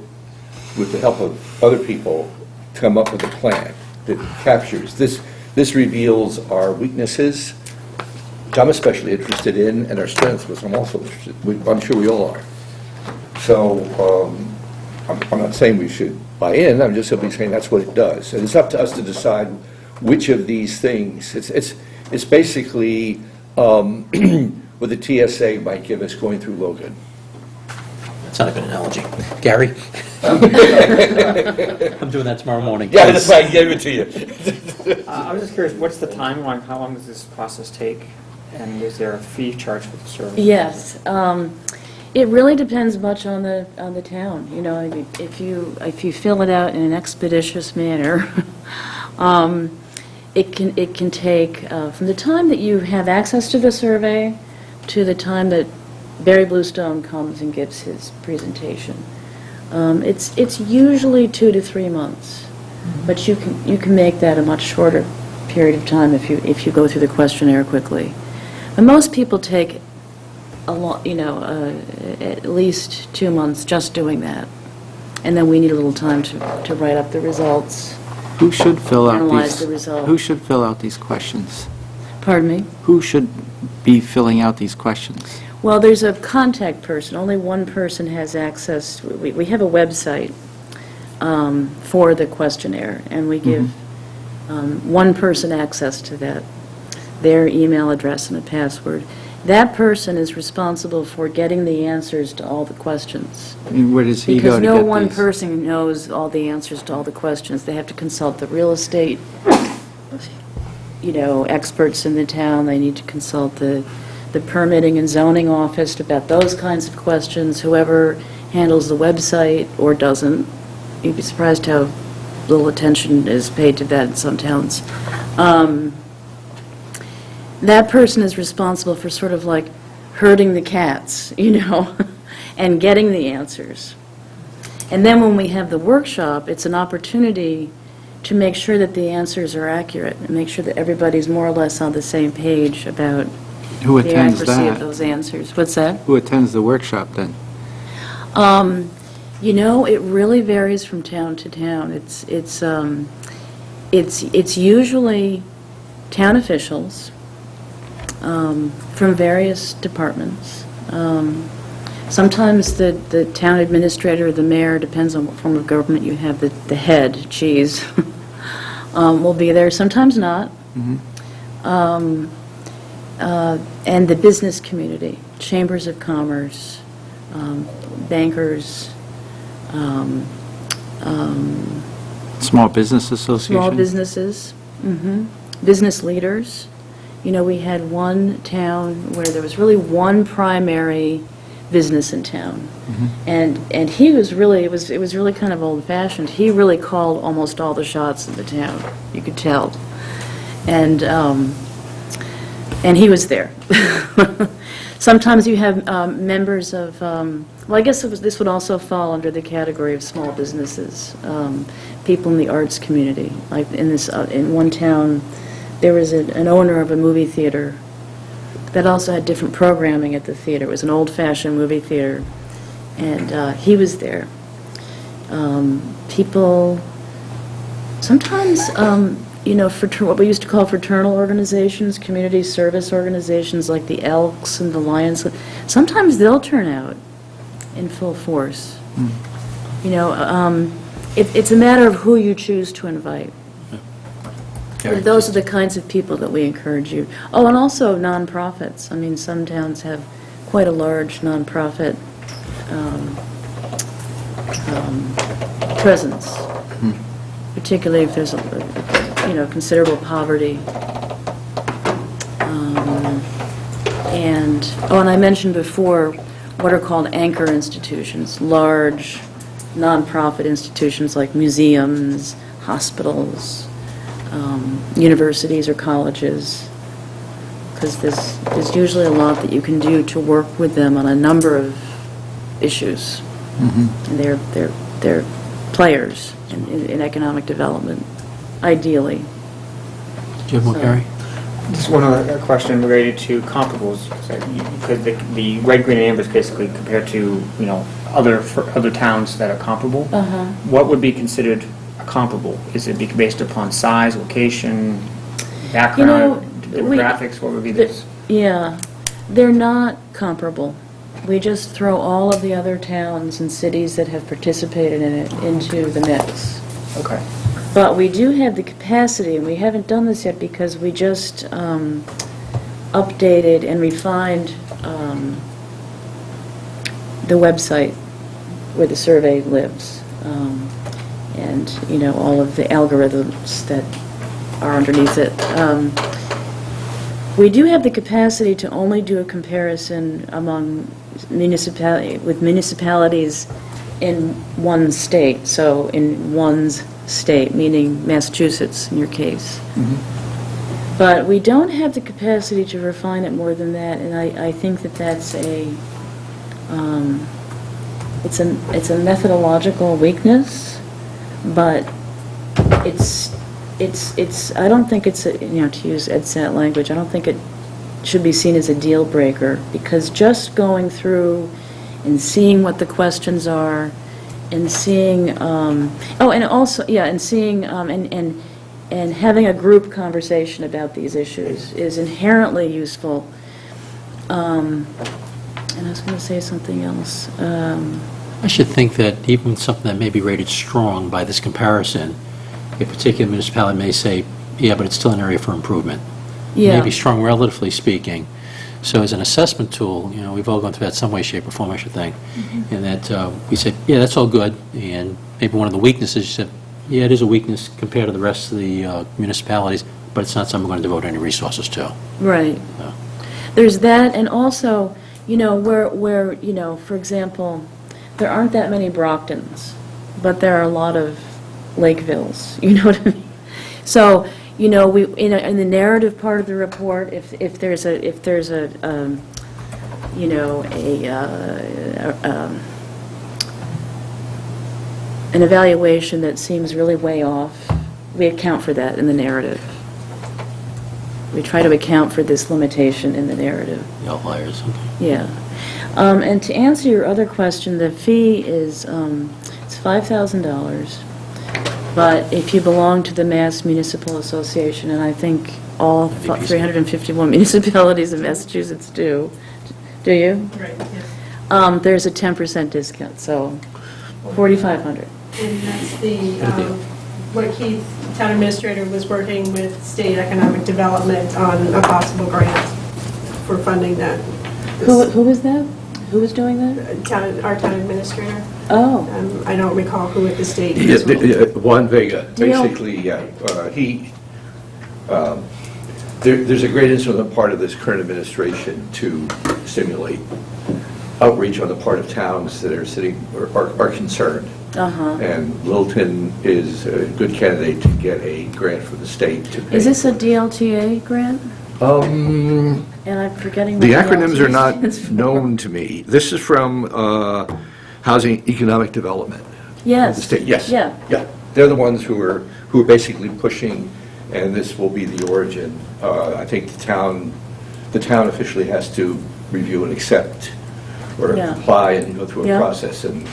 with the help of other people, to come up with a plan that captures. This reveals our weaknesses, which I'm especially interested in, and our strengths, which I'm also interested in. I'm sure we all are. So I'm not saying we should buy in, I'm just simply saying that's what it does. And it's up to us to decide which of these things. It's basically what the TSA might give us going through Logan. That's not a good analogy. Gary? I'm doing that tomorrow morning. Yeah, that's why I gave it to you. I was just curious, what's the timeline? How long does this process take? And is there a fee charged for the service? Yes. It really depends much on the town. You know, I mean, if you fill it out in an expeditious manner, it can take from the time that you have access to the survey to the time that Barry Bluestone comes and gives his presentation. It's usually 2 to 3 months, but you can make that a much shorter period of time if you go through the questionnaire quickly. And most people take at least 2 months just doing that. And then we need a little time to write up the results, Who should fill out analyze the these, result. who should fill out these questions? Pardon me? Who should be filling out these questions? Well, there's a contact person. Only one person has access. We have a website for the questionnaire, and we give one person access to that, their email address and a password. That person is responsible for getting the answers to all the questions. And where does he go Because to get no one these? person knows all the answers to all the questions. They have to consult the real estate experts in the town. They need to consult the permitting and zoning office about those kinds of questions, whoever handles the website or doesn't. You'd be surprised how little attention is paid to that in some towns. That person is responsible for sort of like herding the cats, and getting the answers. And then when we have the workshop, it's an opportunity to make sure that the answers are accurate and make sure that everybody's more or less on the same page about Who the attends accuracy of that? those answers. What's that? Who attends the workshop then? It really varies from town to town. It's usually town officials from various departments. Sometimes the town administrator or the mayor, depends on what form of government you have, the head, cheese, will be there. Sometimes not. And the business community, chambers of commerce, bankers, Small Business Association? small businesses, business leaders. We had one town where there was really one primary business in town. And he was really, it was really kind of old-fashioned. He really called almost all the shots in the town, you could tell. And he was there. Sometimes you have members of, well, I guess this would also fall under the category of small businesses, people in the arts community. Like in one town, there was an owner of a movie theater that also had different programming at the theater. It was an old-fashioned movie theater, and he was there. People, sometimes, what we used to call fraternal organizations, community service organizations like the Elks and the Lions, sometimes they'll turn out in full force. It's a matter of who you choose to invite. Those are the kinds of people that we encourage you. Oh, and also nonprofits. I mean, some towns have quite a large nonprofit presence, particularly if there's considerable poverty. And I mentioned before what are called anchor institutions, large nonprofit institutions like museums, hospitals, universities or colleges, because there's usually a lot that you can do to work with them on a number of issues. And they're players in economic development, ideally. Jim Mulcahy? Just one other question related to comparables. Because the red, green, and amber is basically compared to other towns that are comparable. What would be considered a comparable? Is it based upon size, location, background, demographics? What would be this? Yeah, they're not comparable. We just throw all of the other towns and cities that have participated in it into the mix. Okay. But we do have the capacity, and we haven't done this yet because we just updated and refined the website where the survey lives, and all of the algorithms that are underneath it. We do have the capacity to only do a comparison among municipalities in one state, so in one's state, meaning Massachusetts in your case. But we don't have the capacity to refine it more than that, and I think that's it's a methodological weakness, but it's I don't think it's to use EdSat language, I don't think it should be seen as a deal breaker, because just going through and seeing what the questions are and seeing and having a group conversation about these issues is inherently useful. And I was going to say something else. I should think that even something that may be rated strong by this comparison, a particular municipality may say, yeah, but it's still an area for improvement. Yeah. Maybe strong relatively speaking. So as an assessment tool, we've all gone through that some way, shape, or form, I should think. And that we said, yeah, that's all good. And maybe one of the weaknesses, you said, yeah, it is a weakness compared to the rest of the municipalities, but it's not something we're going to devote any resources to. Right. Yeah. There's that, and also, where, for example, there aren't that many Brocktons, but there are a lot of Lakevilles, you know what I mean? So, we, in the narrative part of the report, if there's a, an evaluation that seems really way off, we account for that in the narrative. We try to account for this limitation in the narrative. The outliers, okay. Yeah. And to answer your other question, the fee is, it's $5,000, but if you belong to the Mass Municipal Association, and I think all 351 municipalities in Massachusetts do you? Right, yes. There's a 10% discount, so $4,500. And that's what Keith, town administrator, was working with state economic development on a possible grant for funding that. Who was that? Who was doing that? Our town administrator. Oh. I don't recall who at the state. Juan Vega, Deal. basically, there's a great interest on the part of this current administration to stimulate outreach on the part of towns that are concerned. Uh-huh. And Littleton is a good candidate to get a grant from the state to pay. Is this a DLTA grant? Um, And I'm forgetting what The acronyms are stands not for. known to me. This is from Housing Economic Development. Yes. The state, yes. Yeah. Yeah, they're the ones who are basically pushing, and this will be the origin. I think the town officially has to review and accept, or Yeah. apply and go through a Yeah. process, and,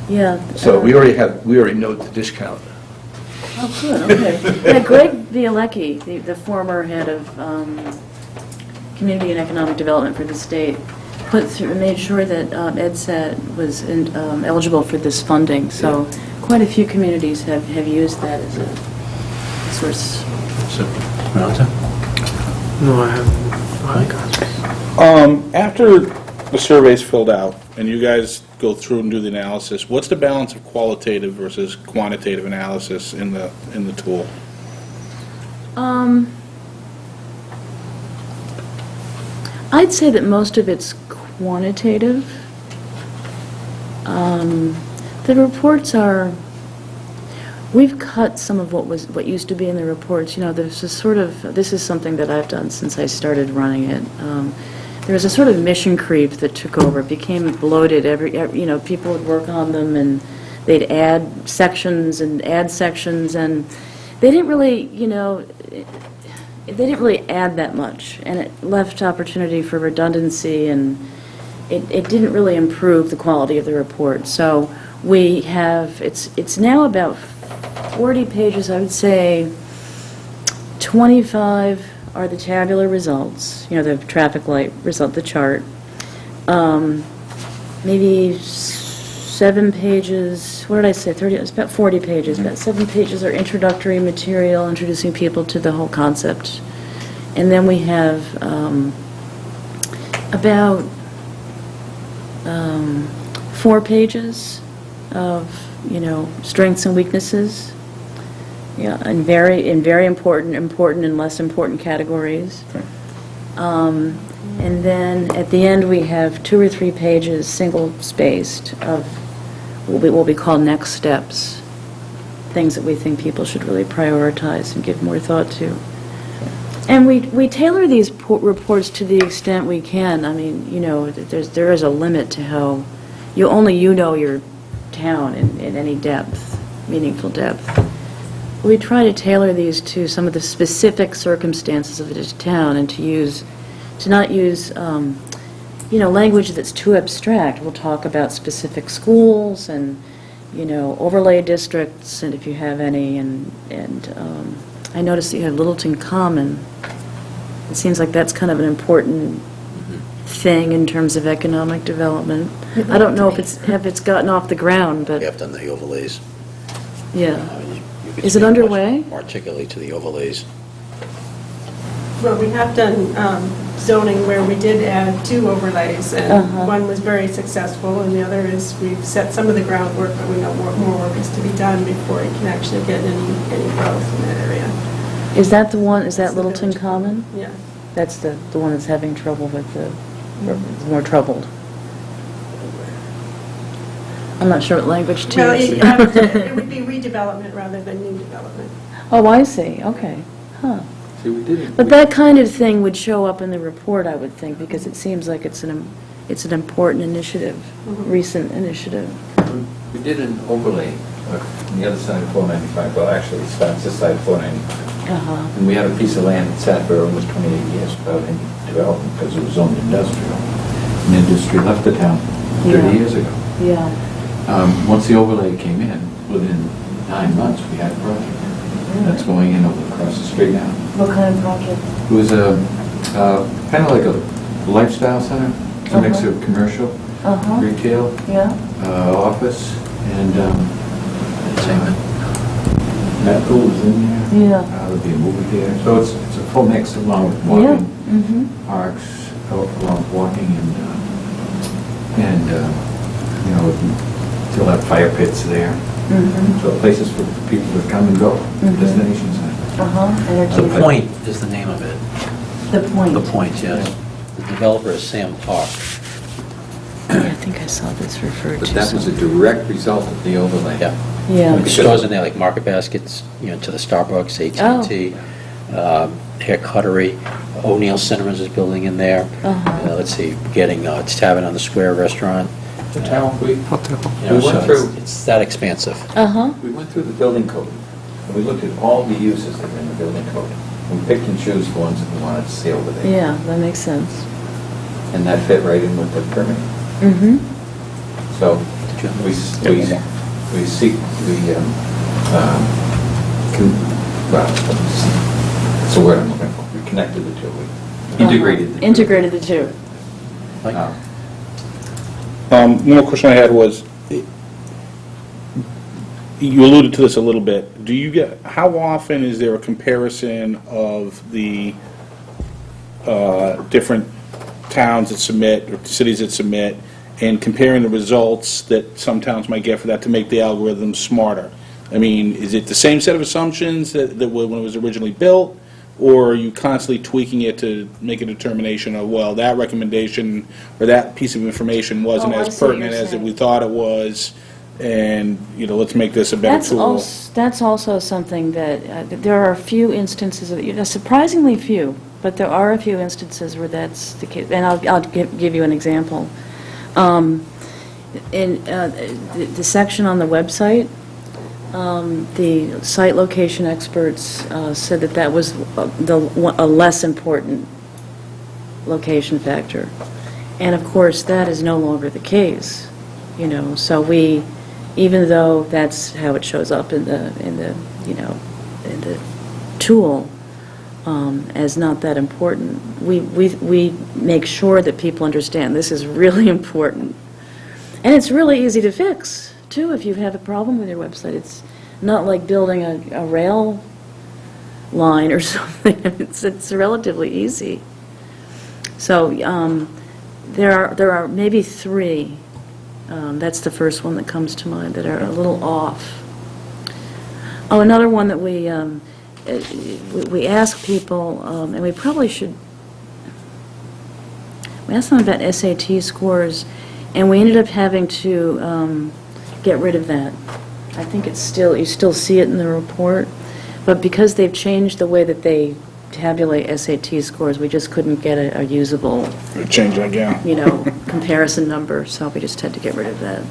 Yeah. so we already know the discount. Oh, good, okay. Yeah, Greg Bielecki, the former head of Community and Economic Development for the state, made sure that EdSat was eligible for this funding, so quite a few communities have used that as a source. So, Renata? No, I haven't. After the survey's filled out and you guys go through and do the analysis, what's the balance of qualitative versus quantitative analysis in the tool? I'd say that most of it's quantitative. The reports are, we've cut some of what used to be in the reports. There's a sort of, this is something that I've done since I started running it. There was a sort of mission creep that took over. It became bloated. People would work on them, and they'd add sections, and they didn't really, they didn't really add that much, and it left opportunity for redundancy, and it didn't really improve the quality of the report. So we have, it's now about 40 pages, I would say. 25 are the tabular results, the traffic light result, the chart. Maybe 7 pages, what did I say, 30, it's about 40 pages. About 7 pages are introductory material, introducing people to the whole concept. And then we have about 4 pages of, strengths and weaknesses. Yeah, in very important and less important categories. And then at the end, we have 2 or 3 pages, single-spaced, of what we call next steps, things that we think people should really prioritize and give more thought to. And we tailor these reports to the extent we can. I mean, there is a limit to how you know your town in any depth, meaningful depth. We try to tailor these to some of the specific circumstances of each town, and to not use language that's too abstract. We'll talk about specific schools and overlay districts, and if you have any, and I noticed that you have Littleton Common. It seems like that's kind of an important thing in terms of economic development. I don't know if it's gotten off the ground, but We have done the overlays. yeah. You could Is it speak underway? More articulately to the overlays. Well, we have done zoning where we did add 2 overlays, and Uh-huh. one was very successful, and the other is we've set some of the groundwork, but we know more work is to be done before it can actually get any growth in that area. Is that the one, is that It's the Littleton village. Common? Yeah. That's the one that's having trouble with the, more troubled. I'm not sure what language to Well, use. it would be redevelopment rather than new development. Oh, I see, okay, huh. See, we did it. But that kind of thing would show up in the report, I would think, because it seems like it's an important initiative, recent initiative. We did an overlay on the other side of 495, well, actually, it starts this side of 495. Uh-huh. And we had a piece of land that sat for almost 28 years without any development because it was zoned industrial. And industry left the town 30 Yeah. years ago. Yeah. Once the overlay came in, within 9 months, we had a project. That's going in over across the street now. What kind of project? It was kind of like a lifestyle center. It's a mix of commercial, Uh-huh, retail, yeah. office, and medical is in there. Yeah. There'll be a movie theater. So it's a full mix along with Yeah. walking, Mm-hmm. parks, along with walking and you know, still have fire pits there. Mm-hmm. So places for people to come and go, destination center. Uh-huh. The Energy. Point is the name of it. The Point. The Point, yes. The developer is Sam Park. Yeah, I think I saw this referred But to. that was a direct result of the overlay. Yeah. Yeah. Like stores in there like Market Baskets, you know, to the Starbucks, AT&T, Hair Cuttery, O'Neill Cinemas is building in there. Uh-huh. Let's see, getting it's Tavern on the Square restaurant. Hotel. We You know, We went so through- it's that expansive. Uh-huh. We went through the building code, and we looked at all the uses that are in the building code. We picked and chose the ones that we wanted to see over there. Yeah, that makes sense. And that fit right in with the permit. Mm-hmm. So Did you- we seek, well, that's the word I'm looking for. We connected the two. We integrated the two. Integrated the two. Like- One more question I had was, you alluded to this a little bit. Do you get, how often is there a comparison of the different towns that submit, or cities that submit, and comparing the results that some towns might get for that to make the algorithm smarter? I mean, is it the same set of assumptions that when it was originally built, or are you constantly tweaking it to make a determination of, well, that recommendation or that piece of information wasn't Oh, I as see what pertinent you're as saying. we thought it was, and, you know, let's make this a better tool? That's also something that, there are a few instances, surprisingly few, but there are a few instances where that's the case, and I'll give you an example. In the section on the website, the site location experts said that was a less important location factor. And of course, that is no longer the case, you know, so even though that's how it shows up in the tool, as not that important, we make sure that people understand this is really important. And it's really easy to fix, too, if you have a problem with your website. It's not like building a rail line or something. It's relatively easy. So there are maybe 3, that's the first one that comes to mind, that are a little off. Oh, another one that we ask people, and we probably should, we asked them about SAT scores, and we ended up having to get rid of that. I think you still see it in the report, but because they've changed the way that they tabulate SAT scores, we just couldn't get a usable, Change that, yeah. you know, comparison number, so we just had to get rid of that.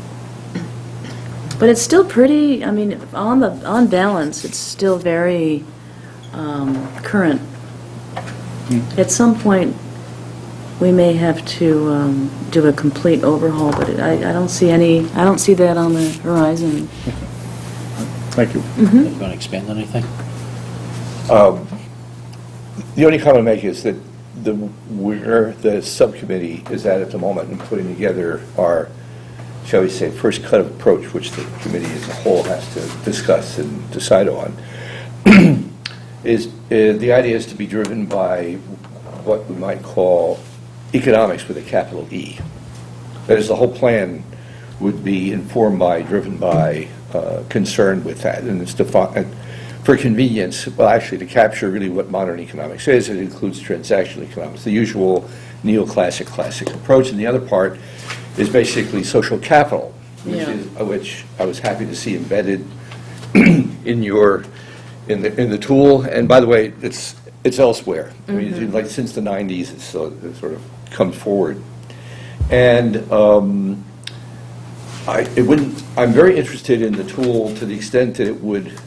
But it's still pretty, I mean, on balance, it's still very current. At some point, we may have to do a complete overhaul, but I don't see that on the horizon. Thank you. You want to expand on anything? The only comment I make is that where the subcommittee is at the moment in putting together our, shall we say, first cut of approach, which the committee as a whole has to discuss and decide on, is the idea is to be driven by what we might call economics with a capital E. That is, the whole plan would be informed by, driven by, concerned with that, and it's defined for convenience. Well, actually, to capture really what modern economics is, it includes transactional economics, the usual neoclassic classic approach, and the other part is basically social capital, which I was happy to see embedded in the tool. And by the way, it's elsewhere. I mean, like since the 90s, it's sort of come forward. And I'm very interested in the tool to the extent that it would,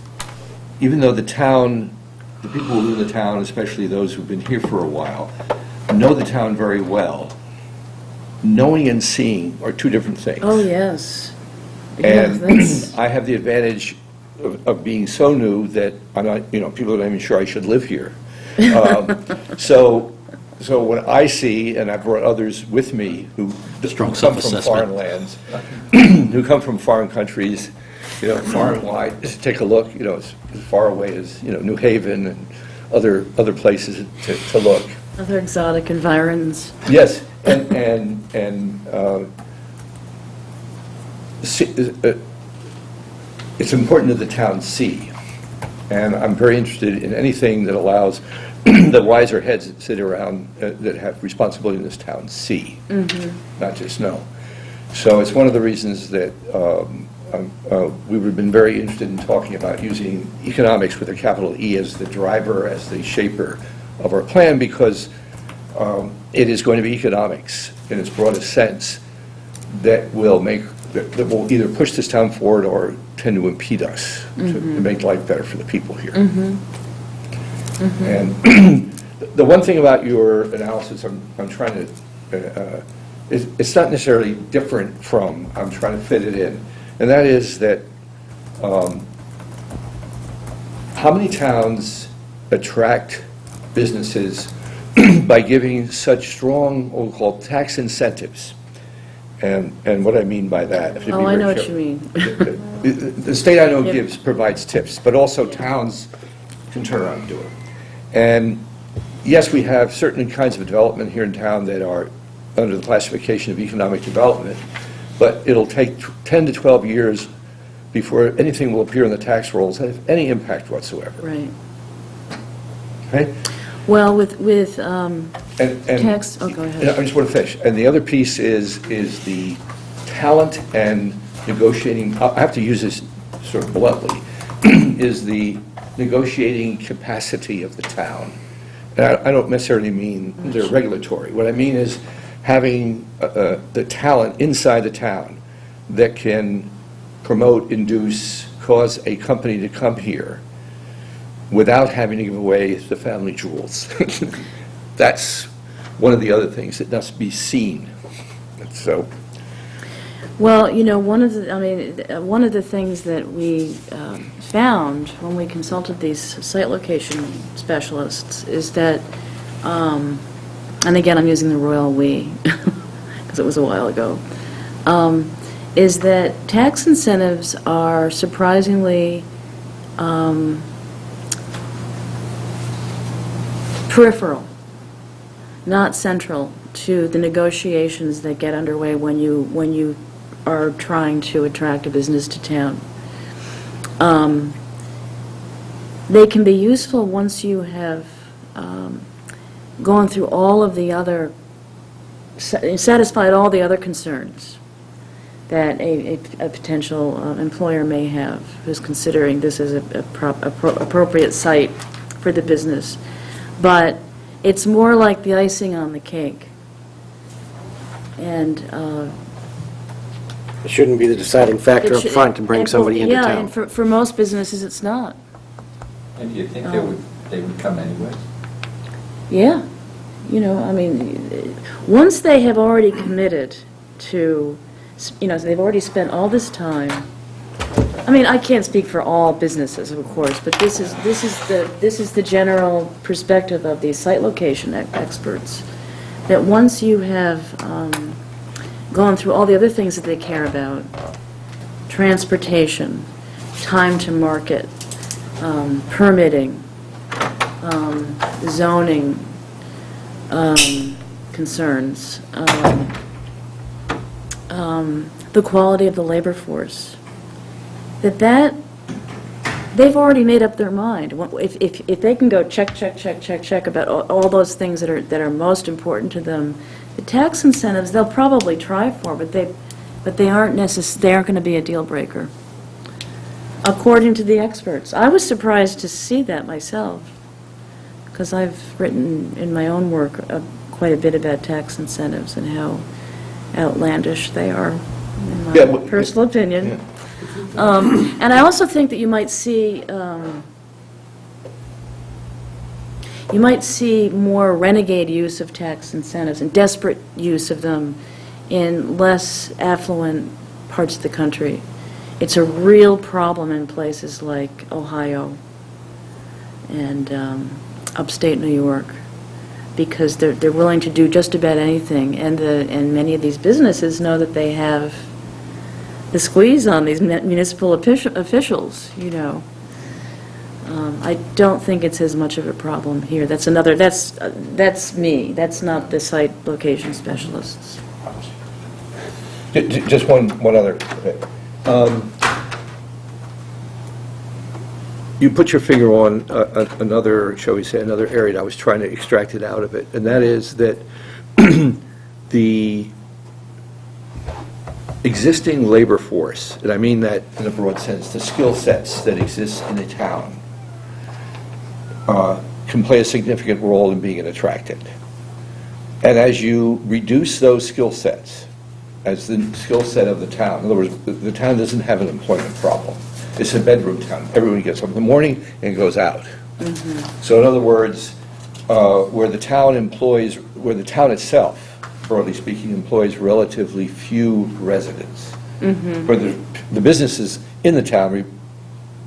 even though the people who live in the town, especially those who've been here for a while, know the town very well. Knowing and seeing are two different things. Oh, yes. And that's- I have the advantage of being so new that I'm not, people are not even sure I should live here. So when I see, and I've brought others with me who Strong come from self-assessment. foreign lands, who come from foreign countries, far and wide, just take a look, as far away as, New Haven and other places to look. Other exotic environs. Yes, and it's important that the town see, and I'm very interested in anything that allows the wiser heads that sit around that have responsibility in this town see, not just know. So it's one of the reasons that we've been very interested in talking about using economics with a capital E as the driver, as the shaper of our plan, because it is going to be economics in its broadest sense that will either push this town forward or tend to impede us to make life better for the people here. And the one thing about your analysis I'm trying to, it's not necessarily different from, I'm trying to fit it in, and that is that how many towns attract businesses by giving such strong, what we call tax incentives? And what I mean by that, if you'd be Oh, I know very what you mean. the state I know Yep. provides tips, but also towns can turn around and do it. And yes, we have certain kinds of development here in town that are under the classification of economic development, but it'll take 10 to 12 years before anything will appear in the tax rolls that have any impact whatsoever. Right. Okay? Well, with And tax, oh, go ahead. I just want to finish. And the other piece is the talent and negotiating, I have to use this sort of bluntly, is the negotiating capacity of the town. And I don't necessarily mean the regulatory. What I mean is having the talent inside the town that can promote, induce, cause a company to come here without having to give away the family jewels. That's one of the other things that must be seen. So, Well, one of the things that we found when we consulted these site location specialists is that, and again, I'm using the royal we, because it was a while ago, is that tax incentives are surprisingly peripheral, not central to the negotiations that get underway when you are trying to attract a business to town. They can be useful once you have gone through all of the other, satisfied all the other concerns that a potential employer may have who's considering this as a appropriate site for the business. But it's more like the icing on the cake. And It shouldn't be the deciding factor it up should- front to bring and somebody into Yeah, town. and for most businesses, it's not. And do you think Oh. they would come anyways? Yeah. Once they have already committed to, they've already spent all this time. I can't speak for all businesses, of course, but this is the general perspective of these site location experts, that once you have gone through all the other things that they care about, transportation, time to market, permitting, zoning, concerns. The quality of the labor force. They've already made up their mind. If they can go check about all those things that are most important to them, the tax incentives they'll probably try for, but they aren't going to be a deal breaker, according to the experts. I was surprised to see that myself, because I've written in my own work quite a bit about tax incentives and how outlandish they are, in my personal opinion. Yeah. And I also think that you might see more renegade use of tax incentives and desperate use of them in less affluent parts of the country. It's a real problem in places like Ohio and upstate New York, because they're willing to do just about anything, and many of these businesses know that they have the squeeze on these municipal officials, you know. I don't think it's as much of a problem here. That's me. That's not the site location specialists. Just one other. You put your finger on another, shall we say, another area that I was trying to extract it out of it, and that is that the existing labor force, and I mean that in a broad sense, the skill sets that exist in a town can play a significant role in being attracted. And as you reduce those skill sets, as the skill set of the town, in other words, the town doesn't have an employment problem. It's a bedroom town. Everyone gets up in the morning and goes out. Mm-hmm. So in other words, where the town itself, broadly speaking, employs relatively few residents. Mm-hmm. Where the businesses in the town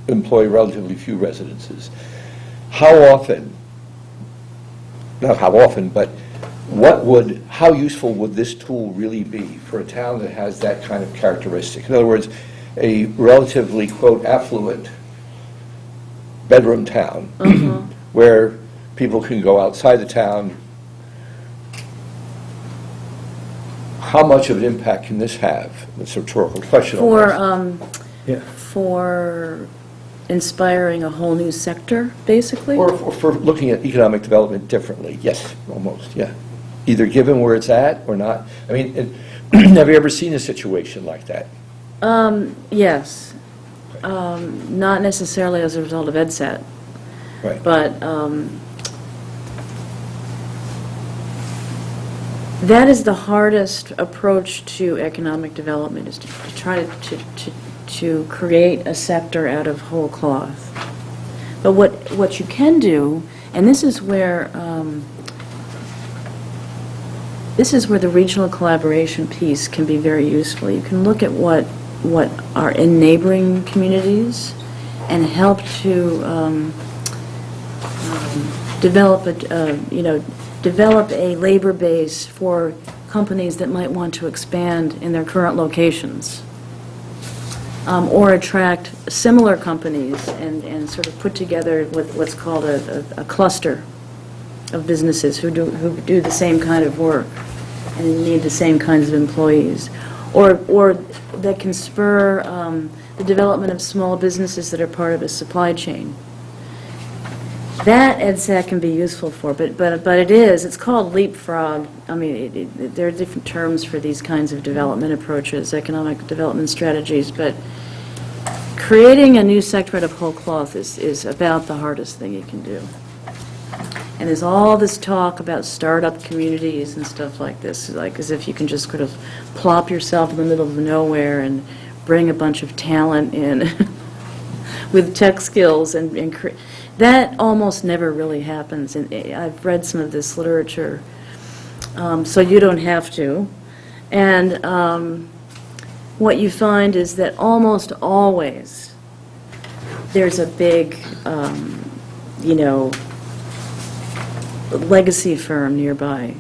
employ relatively few residences. How useful would this tool really be for a town that has that kind of characteristic? In other words, a relatively, quote, affluent bedroom town, where people can go outside the town. How much of an impact can this have? It's a rhetorical question. For inspiring a whole new sector, basically? Or for looking at economic development differently. Yes, almost, yeah. Either given where it's at or not. I mean, have you ever seen a situation like that? Yes. Not necessarily as a result of EdSat. Right. But that is the hardest approach to economic development, is to try to create a sector out of whole cloth. But what you can do, and this is where the regional collaboration piece can be very useful. You can look at what are in neighboring communities and help to develop a labor base for companies that might want to expand in their current locations, or attract similar companies and sort of put together what's called a cluster of businesses who do the same kind of work and need the same kinds of employees, or that can spur the development of small businesses that are part of a supply chain. That EdSat can be useful for, but it's called leapfrog. I mean, there are different terms for these kinds of development approaches, economic development strategies, but creating a new sector out of whole cloth is about the hardest thing you can do. And there's all this talk about startup communities and stuff like this, like as if you can just sort of plop yourself in the middle of nowhere and bring a bunch of talent in with tech skills and that almost never really happens. And I've read some of this literature, so you don't have to. And what you find is that almost always there's a big, legacy firm nearby,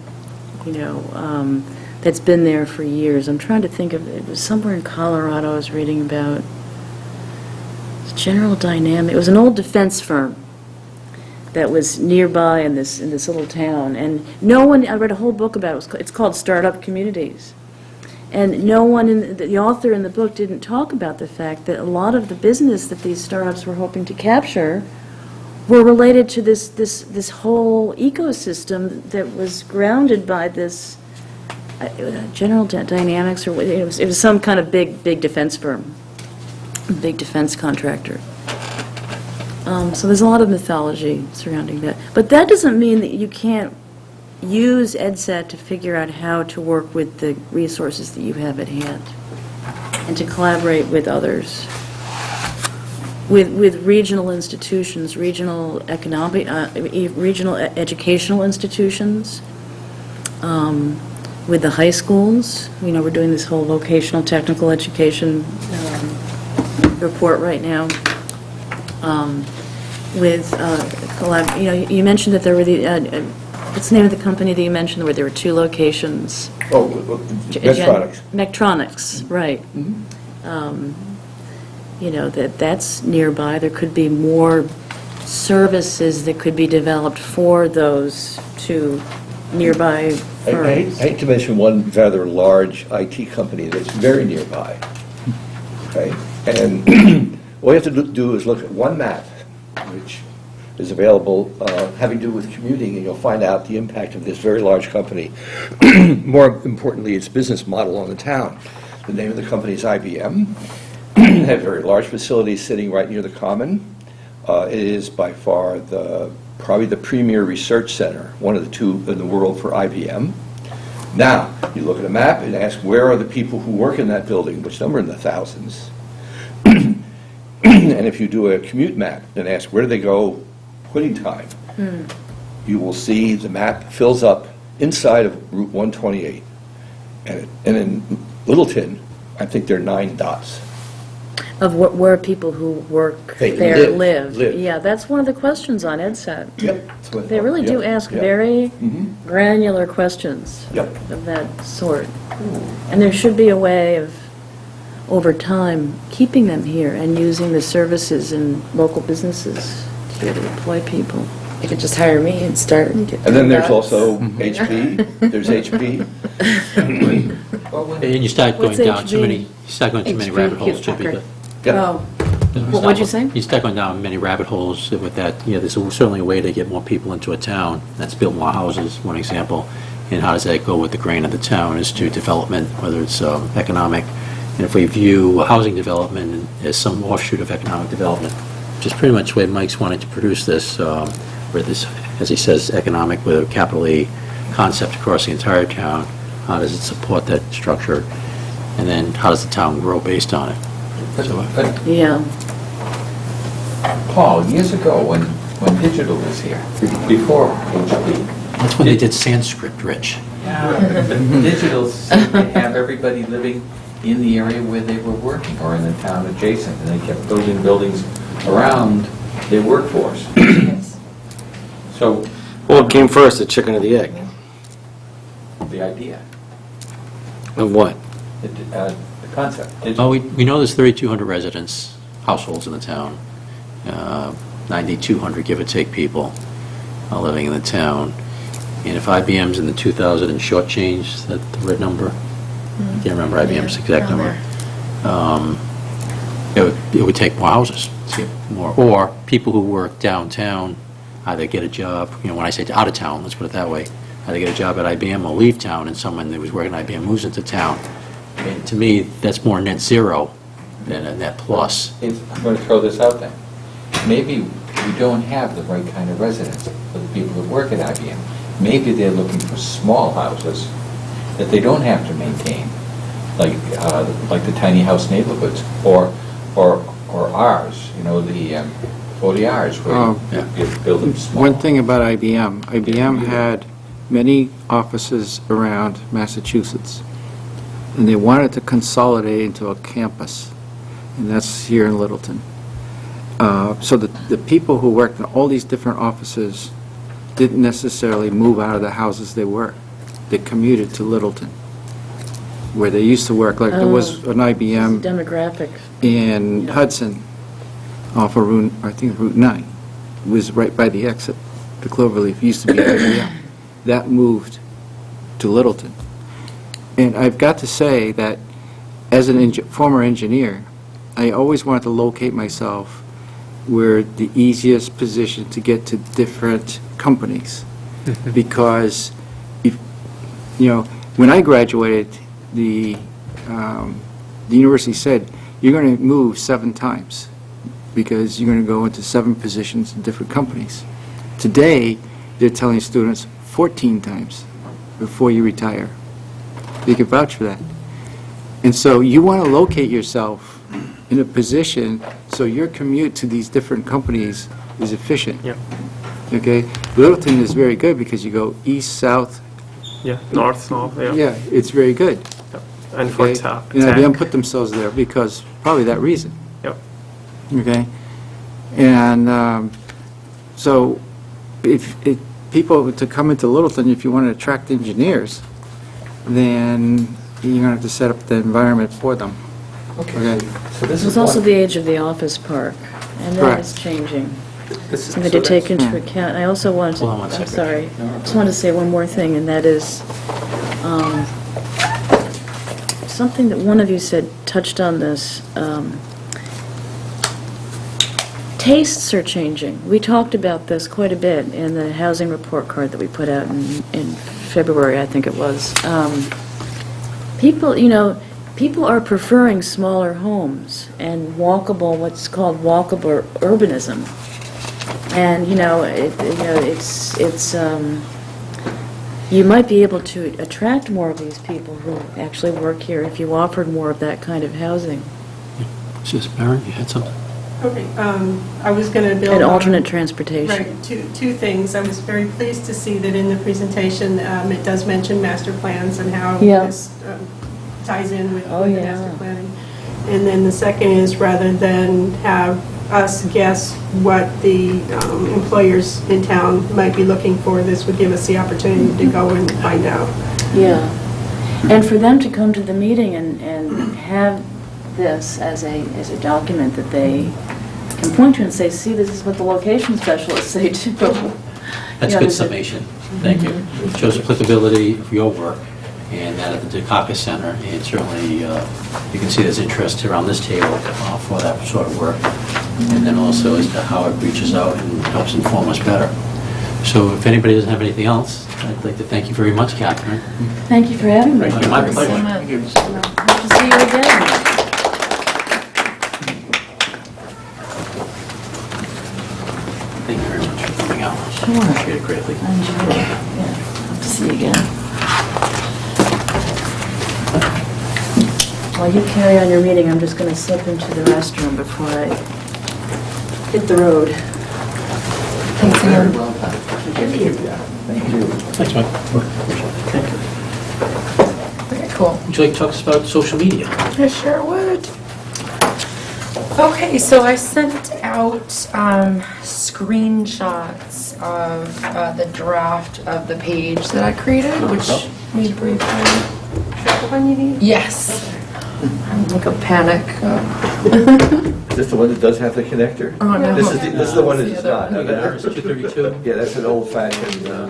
that's been there for years. I'm trying to think of it. Was somewhere in Colorado I was reading about General Dynamics. It was an old defense firm that was nearby in this little town, and no one, I read a whole book about it, it's called Startup Communities. And no one, the author in the book didn't talk about the fact that a lot of the business that these startups were hoping to capture were related to this whole ecosystem that was grounded by this General Dynamics, or it was some kind of big defense firm, big defense contractor. So there's a lot of mythology surrounding that. But that doesn't mean that you can't use EdSat to figure out how to work with the resources that you have at hand and to collaborate with others, with regional institutions, regional economic, regional educational institutions, with the high schools. We're doing this whole vocational technical education report right now. You mentioned that there were the, what's the name of the company that you mentioned where there were 2 locations? Oh, Medtronics. Medtronics, right. That's nearby. There could be more services that could be developed for those 2 nearby firms. I hate to mention one rather large IT company that's very nearby, okay? And all you have to do is look at one map, which is available, having to do with commuting, and you'll find out the impact of this very large company. More importantly, its business model on the town. The name of the company is IBM. They have very large facilities sitting right near the Common. It is by far probably the premier research center, one of the 2 in the world for IBM. Now, you look at a map and ask, where are the people who work in that building, which number in the thousands? And if you do a commute map and ask, where do they go quitting time? You will see the map fills up inside of Route 128. And in Littleton, I think there are 9 dots. Of where people who work They there live. Yeah, that's one of the questions on EdSat. Yep. They really do ask very granular questions Yep. of that sort. And there should be a way of, over time, keeping them here and using the services in local businesses here to employ people. You could just hire me and start. And then there's also HP. There's HP. And you start going What's down too HB? many, HB, rabbit holes too. Packer. because- Yep. Oh, what'd you say? You start going down many rabbit holes with that. There's certainly a way to get more people into a town. That's build more houses, one example. And how does that go with the grain of the town as to development, whether it's economic. And if we view housing development as some offshoot of economic development, which is pretty much the way Mike's wanted to produce this, where this, as he says, economic with a capital E concept across the entire town, how does it support that structure? And then how does the town grow based on it? But Yeah. Paul, years ago, when digital was here, before HP, That's when they did Sanskrit, Rich. digital seemed to have everybody living in the area where they were working or in the town adjacent, and they kept building buildings around their workforce. So What came first, the chicken or the egg? the idea, Of what? the concept. Well, we know there's 3,200 residents, households in the town, 9,200 give or take people living in the town. And if IBM's in the 2,000 and short change, is that the right number? I can't remember IBM's exact number. It would take more houses to get more, or people who work downtown either get a job, when I say out of town, let's put it that way, either get a job at IBM or leave town, and someone that was working at IBM moves into town. And to me, that's more net zero than a net plus. I'm going to throw this out there. Maybe we don't have the right kind of residents for the people that work at IBM. Maybe they're looking for small houses that they don't have to maintain, like the tiny house neighborhoods, or ours, the 40 Rs, where you build them small. One thing about IBM had many offices around Massachusetts, and they wanted to consolidate into a campus, and that's here in Littleton. So the people who worked in all these different offices didn't necessarily move out of the houses they were. They commuted to Littleton, where they used to work. Like there was an IBM Demographic. in Hudson off of Route 9. was right by the exit, the Cloverleaf, used to be IBM. That moved to Littleton. And I've got to say that as a former engineer, I always wanted to locate myself where the easiest position to get to different companies. Because, if, you know, when I graduated, the university said, you're going to move 7 times because you're going to go into 7 positions in different companies. Today, they're telling students 14 times before you retire. You can vouch for that. And so you want to locate yourself in a position so your commute to these different companies is efficient. Yeah. Okay? Littleton is very good because you go east, south. Yeah, north, south, yeah. Yeah, it's very good. Yep. And for Okay? tech. And IBM put themselves there because, probably that reason. Yep. Okay? And so if people to come into Littleton, if you want to attract engineers, then you're going to have to set up the environment for them. Okay? So this There's is also one, the age of the office park, and that Correct. is changing. this is, Something to take into account. I also wanted to, Hold on one I'm second. sorry, just wanted to say one more thing, and that is, something that one of you said, touched on this, tastes are changing. We talked about this quite a bit in the housing report card that we put out in February, I think it was. People, you know, people are preferring smaller homes and walkable, what's called walkable urbanism. And, you might be able to attract more of these people who actually work here if you offered more of that kind of housing. Mrs. Barron, you had something? Okay, I was going to build And on- alternate transportation. Right, two things. I was very pleased to see that in the presentation, it does mention master plans and how Yeah. this ties in with Oh, the yeah. master planning. And then the second is, rather than have us guess what the employers in town might be looking for, this would give us the opportunity to go and find out. Yeah. And for them to come to the meeting and have this as a document that they can point to and say, see, this is what the location specialists say too. That's You know, good there's a- summation. Thank you. It shows applicability of your work and that at the Dukakis Center, and certainly you can see there's interest around this table for that sort of work, and then also as to how it reaches out and helps inform us better. So if anybody doesn't have anything else, I'd like to thank you very much, Catherine. Thank you for having me. My pleasure. Hope to see you again. Thank you very much for coming out. Sure. Appreciate it greatly. I enjoyed it. Yeah. Hope to see you again. While you carry on your meeting, I'm just going to slip into the restroom before I hit the road. Thanks again. Thanks, Mike. Okay, cool. Would you like to talk to us about social media? I sure would. Okay, so I sent out screenshots of the draft of the page that I created, which need briefly. The one you need? Yes. I'm like a panic. Is this the one that does have the connector? Oh, no. This is the one that is not. The other one. 232? Yeah, that's an old-fashioned. No,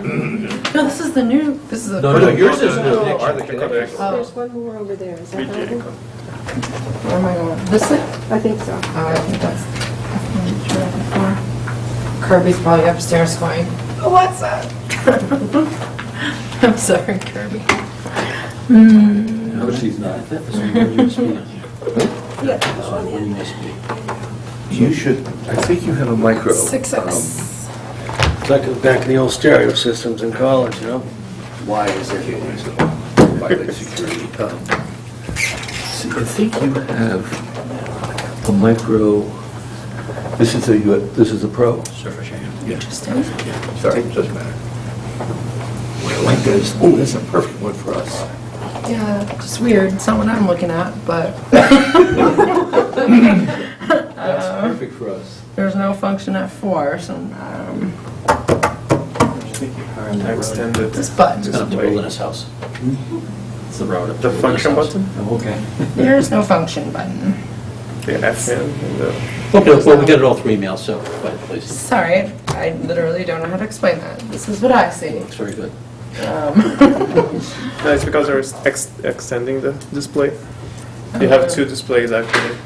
this is the new, this is a. No, yours is new. Are the connectors? Oh. There's one more over there. Is that that one? Where am I going? This way? I think so. Oh, I think that's definitely Kirby's probably upstairs going, "Oh, what's that?" I'm sorry, Kirby. No, she's not. This one, USB on here. Yeah. This one, USB. You should, I think you have a micro. 6X. It's like back in the old stereo systems in college, you know? Why is there violate security? See, I think you have a micro, this is a Pro? Surface area. Yeah. Sorry, it doesn't matter. What I like this, oh, that's a perfect one for us. Yeah, just weird. It's not what I'm looking at, but That's perfect for us. there's no function at 4, so Extended. this button. It's going to build in his house. It's the road. The function button? Okay. There's no function button. The FM and the... Okay, well, we got it all through email, so, but please. Sorry, I literally don't know how to explain that. This is what I see. It's very good. It's because they're extending the display. You have two displays actually.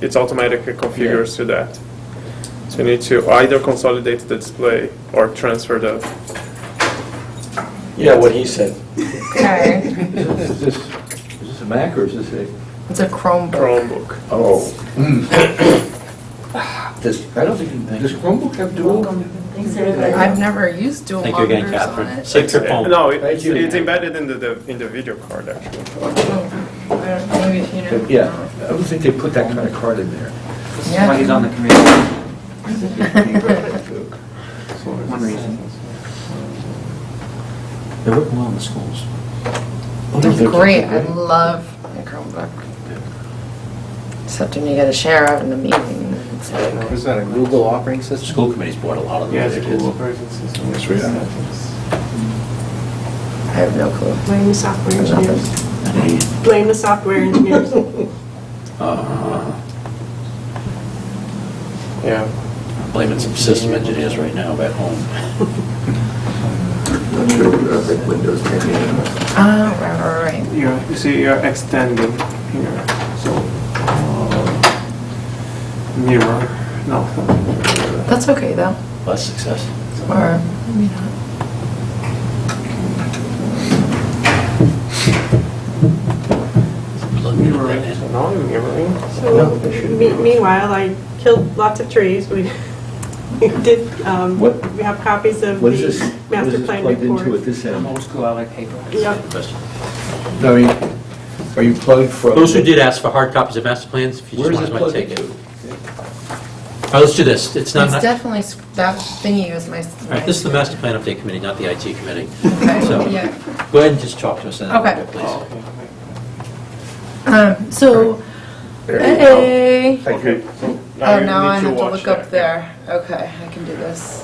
It's automatically configures to that. So you need to either consolidate the display or transfer the. Yeah, what he said. Okay. Is this a Mac or is this a? It's a Chromebook. Chromebook. Oh. I don't think, does Chromebook have dual? I've never used dual Thank you again, monitors on Catherine. it. Take your phone. No, Thank you. it's embedded in the video card actually. Maybe if you know. Yeah, I don't think they put that kind of card in there. Yeah. Why he's on the committee. One reason. They're working well in the schools. It's great. I love my Chromebook. Except when you get to share out in the meeting. It's like, Is that a Google operating system? School committees bought a lot of them. Yeah, for it's a their Google kids. operating system. Yes, we are. I have no clue. Blame the software engineers. Blame the software engineers. Yeah. I'm blaming some system engineers right now back home. Windows 10. Oh, right. You see, you're extending here. So mirror. No. That's okay though. Less success. Or maybe not. Mirroring. So now you're mirroring. So, meanwhile, I killed lots of trees. We did, What- we have copies of What is this, the what is master this plan plugged into report. at this end? Old school, I like paper. Yep. Question. I mean, are you plugged from? Those who did ask for hard copies of master plans, if you Where's just it want plugged to take it. into? All right, let's do this. It's not, It's all definitely, that thingy was my. right, this is the master plan update committee, not the IT committee. Okay, So, yeah. go ahead and just talk to us then, Okay. please. So, There you go. hey. Thank you. So Oh, you now need I have to watch look up that. there. Okay, I can do this.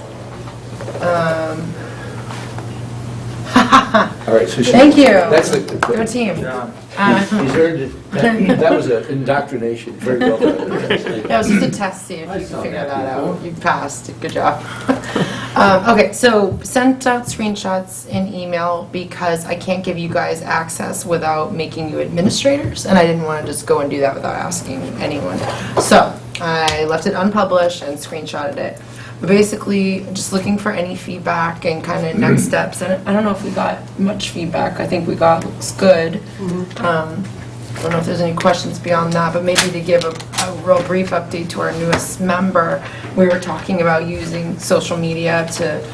All right, so she. Thank you. That's the. Good team. He's earned it. That was an indoctrination, very well done. That was just a test, see if you can figure that out. You passed, good job. Okay, so sent out screenshots in email because I can't give you guys access without making you administrators, and I didn't want to just go and do that without asking anyone. So I left it unpublished and screenshotted it. But basically, just looking for any feedback and kind of next steps. And I don't know if we got much feedback. I think we got looks good. I don't know if there's any questions beyond that, but maybe to give a real brief update to our newest member, we were talking about using social media to,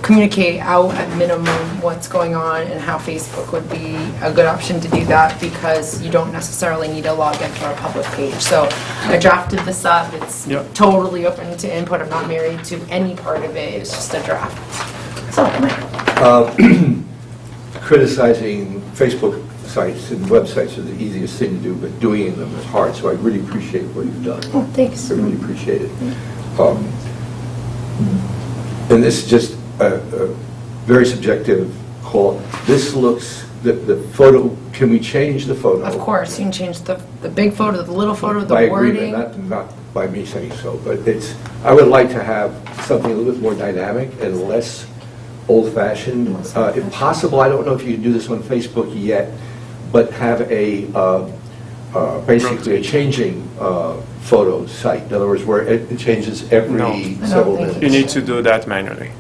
communicate out at minimum what's going on and how Facebook would be a good option to do that because you don't necessarily need to log into our public page. So I drafted this up. It's Yep. totally open to input. I'm not married to any part of it. It's just a draft. So, Criticizing Facebook sites and websites are the easiest thing to do, but doing them is hard, so I really appreciate what you've done. oh, thanks. I really appreciate it. And this is just a very subjective call. This looks, the photo, can we change the photo? Of course, you can change the big photo, the little photo, the By wording. agreement, not by me saying so, but it's, I would like to have something a little bit more dynamic and less old-fashioned. If possible, I don't know if you can do this on Facebook yet, but have basically a changing photo site. In other words, where it changes every No. several think minutes. You need to do that manually.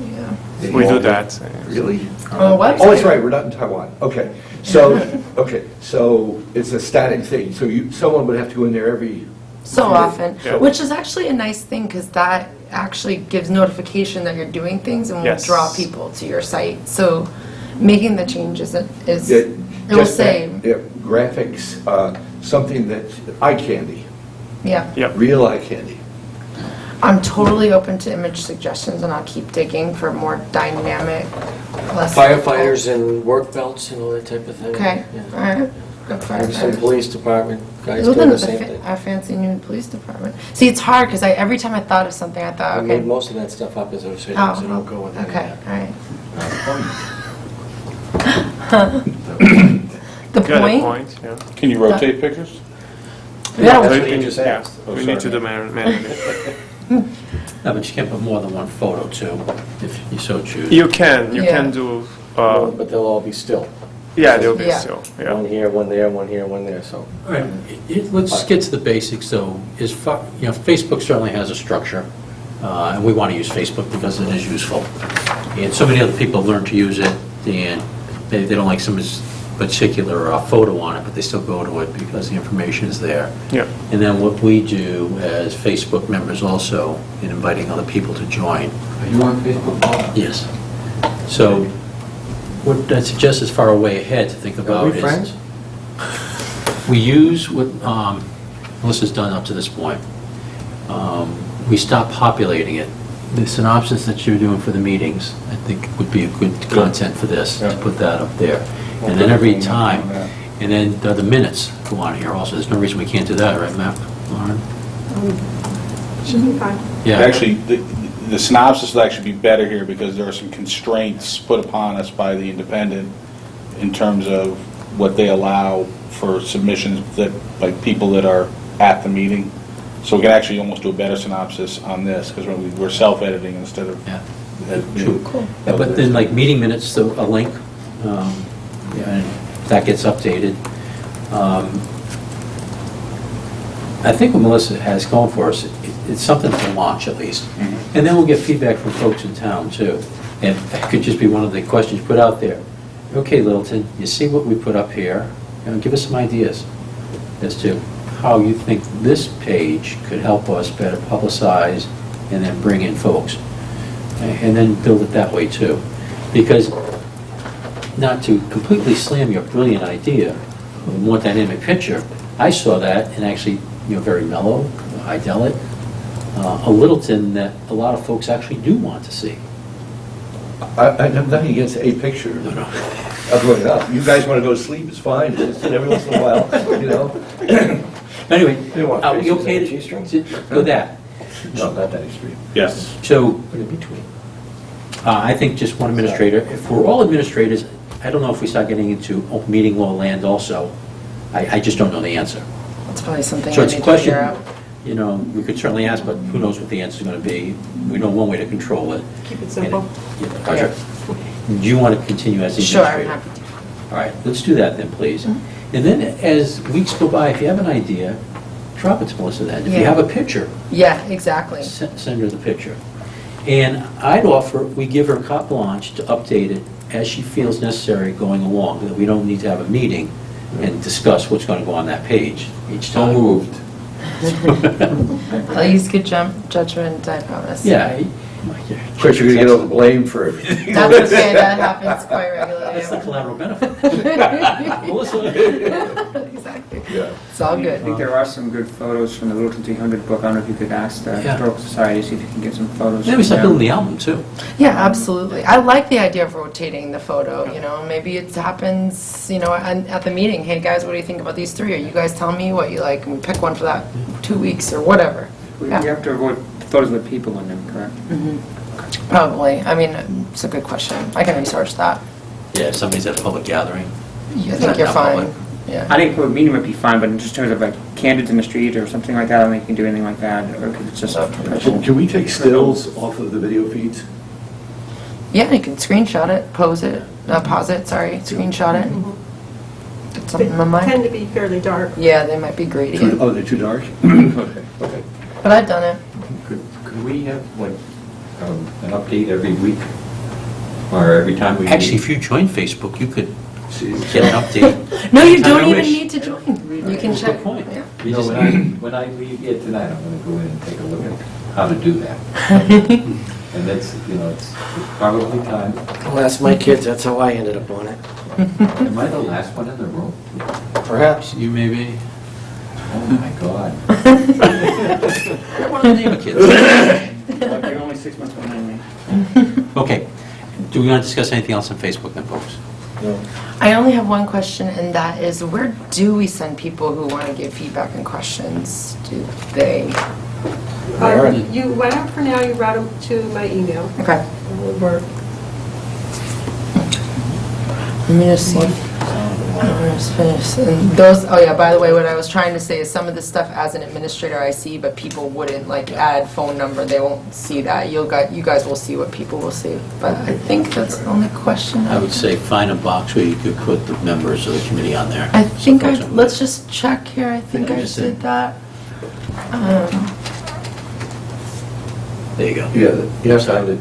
Yeah. We do that. Really? On the website. Oh, that's right, we're not in Taiwan. Okay, so it's a static thing, so someone would have to go in there every, So often, Yeah. which is actually a nice thing because that actually gives notification that you're doing things and will Yes. draw people to your site. So making the changes it will just that, save. yeah, graphics, something that's eye candy, Yeah. Yep. real eye candy. I'm totally open to image suggestions and I'll keep digging for more dynamic, less. Firefighters and work belts and all that type of thing. Okay, Yeah. all right. Good Maybe some firefighters. police department guys Well, doing then the same thing. our fancy new police department. See, it's hard because every time I thought of something, I thought, I okay. made most of that stuff up as I was saying, Oh, so don't go with any of okay, that. all right. The Got a point, point, yeah. Can you rotate pictures? yeah, That's We what you can- just yeah, asked. We need to do manually. No, but you can't put more than one photo, too, if you so choose. You can Yeah. do, But they'll all be still. yeah, they'll be Yeah. still, yeah. One here, one there, one here, one there, so. All right, let's get to the basics, though. Facebook certainly has a structure, and we want to use Facebook because it is useful. And so many other people learn to use it, and they don't like some particular photo on it, but they still go to it because the information is there. Yeah. And then what we do as Facebook members also, in inviting other people to join. Are you on Facebook, Paul? Yes. So what I suggest is far away ahead to think about Are is... we friends? We use what Melissa's done up to this point. We stopped populating it. The synopsis that you're doing for the meetings, I think would be a good content for this, to put that up there. And then every time, and then the minutes go on here also. There's no reason we can't do that, right, Matt? Lauren? Should be fine. Yeah. Actually, the synopsis will actually be better here because there are some constraints put upon us by the independent in terms of what they allow for submissions that, like people that are at the meeting. So we can actually almost do a better synopsis on this because we're self-editing instead of. Yeah. True. Cool. Yeah, but then like meeting minutes, so a link, and that gets updated. I think what Melissa has going for us, it's something to launch at least. And then we'll get feedback from folks in town too. And that could just be one of the questions put out there. Okay, Littleton, you see what we put up here? Give us some ideas as to how you think this page could help us better publicize and then bring in folks. And then build it that way too. Because, not to completely slam your brilliant idea of a more dynamic picture, I saw that and actually, very mellow, idyllic, a Littleton that a lot of folks actually do want to see. I'm nothing against a picture. No. I'll bring it up. You guys want to go to sleep, it's fine, just every once in a while, Anyway, You want are we pictures okay of to G-strings? go that? No, not that extreme. Yes. So, Put in between. I think just one administrator. If we're all administrators, I don't know if we start getting into open meeting law land also. I just don't know the answer. That's probably something So I it's need a to figure question, out. we could certainly ask, but who knows what the answer's going to be. We know one way to control it. Keep it simple. Yeah, Roger. Do you want to continue as the Sure, administrator? I'm happy to. All right, let's do that then, please. And then as weeks go by, if you have an idea, drop it to Melissa then. If you Yeah. have a picture, Yeah, exactly. send her the picture. And I'd offer, we give her carte blanche to update it as she feels necessary going along, that we don't need to have a meeting and discuss what's going to go on that page each So time. moved. I'll use good judgment, I promise. Yeah. Of course, you're going to get all the blame for everything. That's okay, that happens quite regularly. That's the collateral benefit. Melissa? Exactly. Yeah. It's all I good. think there are some good photos from the Littleton 300 book. I don't know if you could ask the Yeah. Historical Society, see if you can get some photos. Maybe from start them. building the album, too. Yeah, absolutely. I like the idea of rotating the photo, maybe it happens, at the meeting, hey guys, what do you think about these three? Are you guys telling me what you like? And we pick one for that 2 weeks or whatever. You Yeah. have to avoid photos with people in them, correct? Probably. I mean, it's a good question. I can research that. Yeah, if somebody's at a public gathering. I think you're Not fine. public. Yeah. I think a meeting would be fine, but in just terms of like candidates in the street or something like that, I don't think you can do anything like that, or if it's just professional. Can we take stills off of the video feeds? Yeah, you can screenshot it, pause it, screenshot it. Get something in my They tend mind. to be fairly dark. Yeah, they might be gradient, Oh, they're too dark? Okay. but I've done it. Could we have, an update every week? Or every time we meet? Actually, if you join Facebook, you could get an update. No, you Anytime don't I even wish. need to join. You can That's a check. good point. Yeah. You No, just- when I leave here tonight, I'm gonna go in and take a look at how to do that. And that's, it's probably time. I'll ask my kids, that's how I ended up on it. Am I the last one in the room? Perhaps. You may be. Oh, my God. You're one of the neighbor kids. You're only 6 months behind me. Okay. Do we want to discuss anything else on Facebook then, folks? I only have one question, and that is, where do we send people who want to give feedback and questions? Do they? You, why not for now, you route them to my email. Okay. It would work. Let me just see. And those, oh yeah, by the way, what I was trying to say is some of this stuff as an administrator I see, but people wouldn't like add phone number, they won't see that. You guys will see what people will see. But I think that's the only question. I would say find a box where you could put the members of the committee on there. I think So folks don't let's miss. just check here, I think Yeah, I just did that. There you go. Yeah, yes, I did.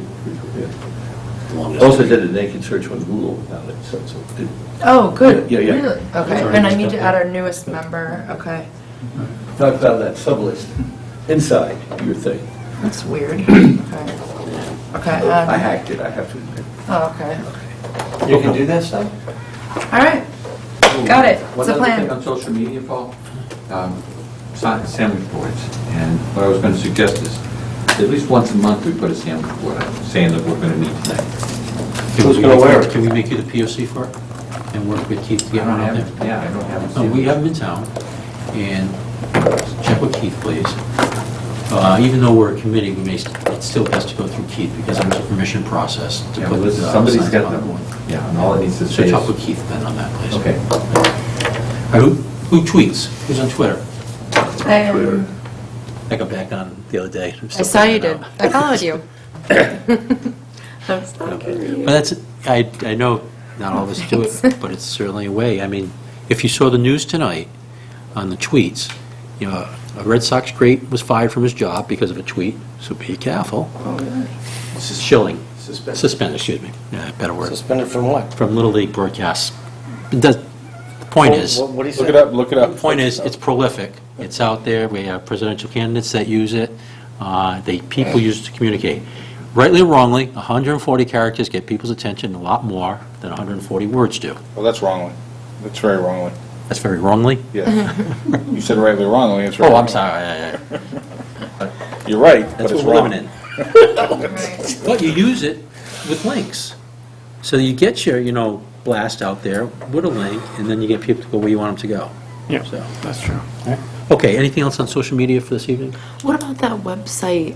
The longest. Also did a naked search on Google without it, so it. Oh, good, Yeah, yeah. really? Okay, already and I looked need up to there. add our newest member, okay. Not found that sublist inside your thing. That's weird. Okay. Okay, I hacked it, I have to admit. oh, okay. You can do that stuff? All right, got it. One It's a other thing plan. on social media, Paul, sandwich boards. And what I was going to suggest is, at least once a month, we put a sandwich board out saying that we're going to meet tonight. Who's going to wear it? Can we make you the POC for it? And work with Keith to get one out there? Yeah, I don't have. No, we have them in town, and check with Keith, please. Even though we're a committee, it's still best to go through Keith, because there's a permission process to Yeah, put but the somebody's signs got on the them. board. Yeah, and all it needs to So say talk with is. Keith then on that, please. Okay. All right, who tweets? Who's on Twitter? I got back on the other day. I'm I still saw you figuring did. it I followed you. I'm stalking you. But that's, I know not all of us do it, but it's certainly a way. I mean, if you saw the news tonight on the tweets, you know, a Red Sox great was fired from his job because of a tweet, so be careful. Schilling. Suspended, excuse me. Yeah, better word. Suspended from what? From Little League broadcasts. The point is, What do you Look say? it up, look it up. the point is, it's prolific. It's out there. We have presidential candidates that use it. People use it to communicate. Rightly or wrongly, 140 characters get people's attention a lot more than 140 words do. Well, that's wrongly. That's very wrongly. That's very wrongly. Yes. You said rightly or wrongly, it's very Oh, I'm wrongly. sorry. You're right, but That's it's what we're wrong. living in. But you use it with links. So you get your, blast out there with a link, and then you get people to go where you want them to go. Yeah, So, that's true. all right. Okay, anything else on social media for this evening? What about that website?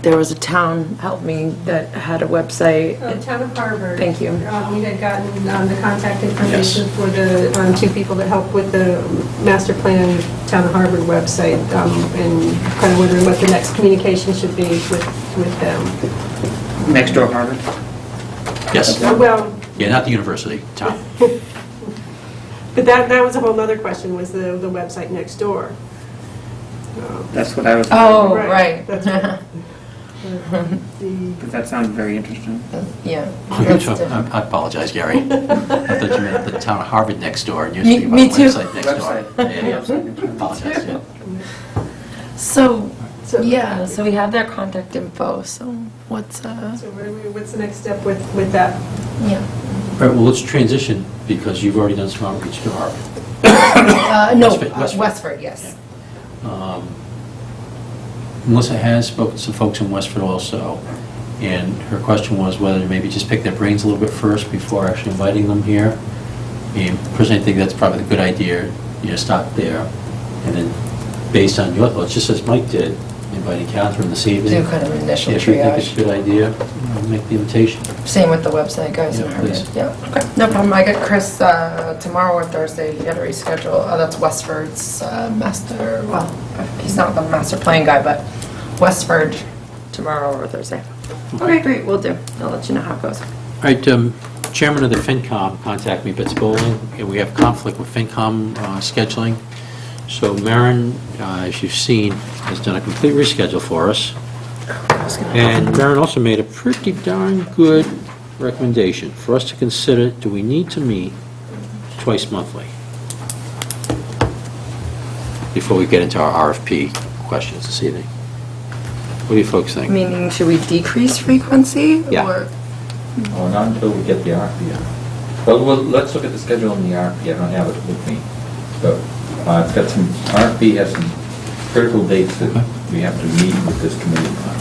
There was a town, help me, that had a website. Town of Harvard. Thank you. We had gotten the contact information for the two people that help with the master plan Town of Harvard website, and kind of wondering what the next communication should be with them. Next door Harvard? Yes. Well, Yeah, not the university, town. but that was a whole other question, was the website next door. That's what I was. Oh, right. That's right. But that sounds very interesting. Yeah. Oh, you're that's talking- different. I apologize, Gary. I thought you meant the town of Harvard next door, and you're Me- speaking me about the too. website next door. Yeah, I apologize, yeah. So, So- yeah, so we have their contact info, so what's, So what's the next step with that? yeah. All right, well, let's transition, because you've already done some outreach to Harvard. No, Westford. Westford, yes. Melissa has spoken to some folks in Westford also, and her question was whether to maybe just pick their brains a little bit first before actually inviting them here. And personally, I think that's probably a good idea, start there, and then based on your thoughts, just as Mike did, inviting Catherine this evening. Do kind of an initial If you think it's a triage. good idea, make the invitation. Same with the website, guys. in Yeah, Harvard. please. Yeah, okay, no problem. I get Chris tomorrow or Thursday, he had to reschedule. That's Westford's master, well, he's not the master plan guy, but Westford tomorrow or Thursday. Okay, great, will do. I'll let you know how it goes. All right, Chairman of the FinCom contacted me, Betsy Bowling, and we have conflict with FinCom scheduling. So Maren, as you've seen, has done a complete reschedule for us. And Maren also made a pretty darn good recommendation for us to consider, do we need to meet twice monthly? Before we get into our RFP questions this evening. What do you folks think? Meaning, should we decrease frequency? Yeah. Or Oh, not until we get the RFP out. Well, let's look at the schedule on the RFP. I don't have it with me. So, it's got some, RFP has some critical dates that we have to meet with this committee on.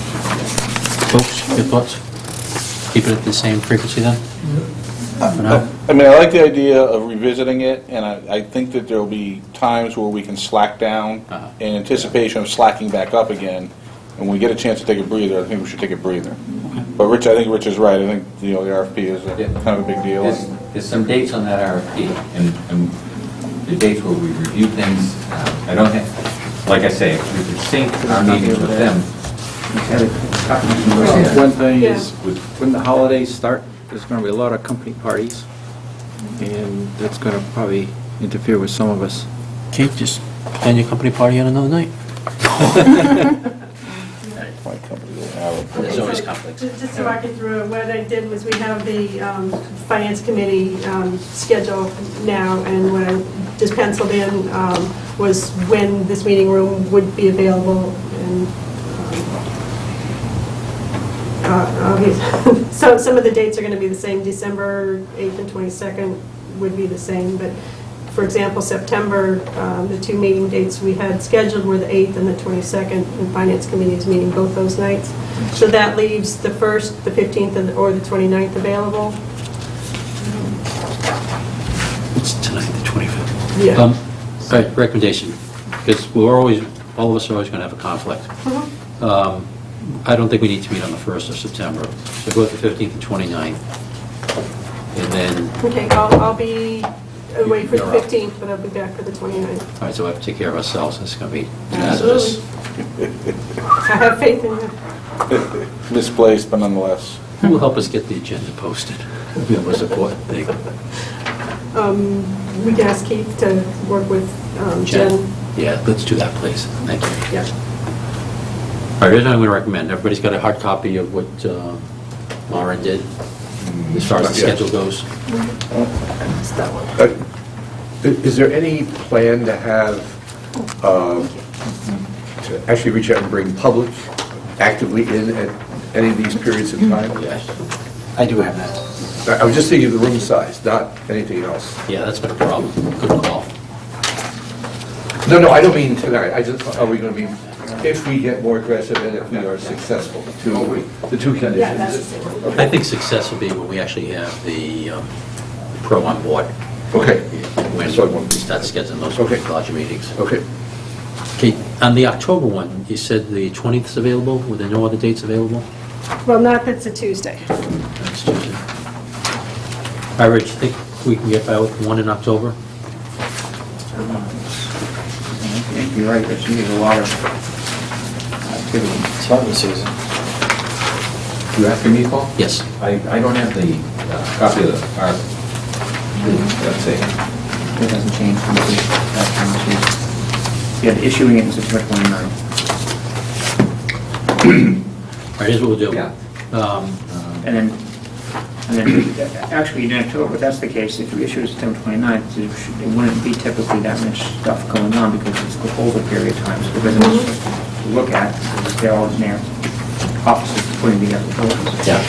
Folks, your thoughts? Keep it at the same frequency then? For now? I mean, I like the idea of revisiting it, and I think that there'll be times where we can slack down Uh-huh. in anticipation of slacking back up again. And when we get a chance to take a breather, I think we should take a breather. But Rich, I think Rich is right. I think, the RFP is kind of a big deal. Is- there's some dates on that RFP, and the dates where we review things. I don't have, like I say, if we could sync our meetings with them. One thing Yeah. is, when the holidays start, there's going to be a lot of company parties, and that's going to probably interfere with some of us. Kate, just plan your company party on another night. My company will have it. There's always conflicts. Just to walk you through, it, what I did was we have the Finance Committee schedule now, and what I just penciled in was when this meeting room would be available, and so some of the dates are going to be the same. December 8th and 22nd would be the same, but for example, September, the two meeting dates we had scheduled were the 8th and the 22nd, and Finance Committee is meeting both those nights. So that leaves the 1st, the 15th, or the 29th available. It's tonight, the 25th. Yeah. All right, recommendation, because all of us are always going to have a conflict. I don't think we need to meet on the 1st of September, so go with the 15th and 29th. And then, Okay, I'll be away for the You're up. 15th, but I'll be back for the 29th. all right, so we have to take care of ourselves, it's going to be hazardous. I have faith in you. Misplaced, but nonetheless. Who will help us get the agenda posted? That'd be the most important thing. We can ask Keith to work with Jen. Yeah, let's do that, please. Thank you. Yeah. All right, here's what I'm going to recommend. Everybody's got a hard copy of what Lauren did, as far as the Not yet. schedule goes. It's that one. Is there any plan to have, to actually reach out and bring public actively in at any of these periods of time? Yes, I do have that. I was just thinking of the room size, not anything else. Yeah, that's been a problem. Good call. No, I don't mean tonight. Are we going to be, if we get more aggressive and if we are successful, the two conditions? Yeah, that's the same. I think success will be when we actually have the pro on board, Okay, when we start scheduling those Okay. larger meetings. okay. Okay, on the October one, you said the 20th is available. Were there no other dates available? Well, not that it's a Tuesday. That's Tuesday. All right, Rich, think we can get by with one in October? I think you're right, Rich, you need a lot of activity. It's hunting season. You asking me, Paul? Yes. I don't have the copy of the let's see. It hasn't changed from the last time we see. Yeah, the issuing it in September 29th. All right, here's what we'll do. Yeah. And then, actually, in October, if that's the case, if you issue it September 29th, it wouldn't be typically that much stuff going on because it's the older period of time, so the residents to look at, because they're all in their offices putting together the programs. Yeah.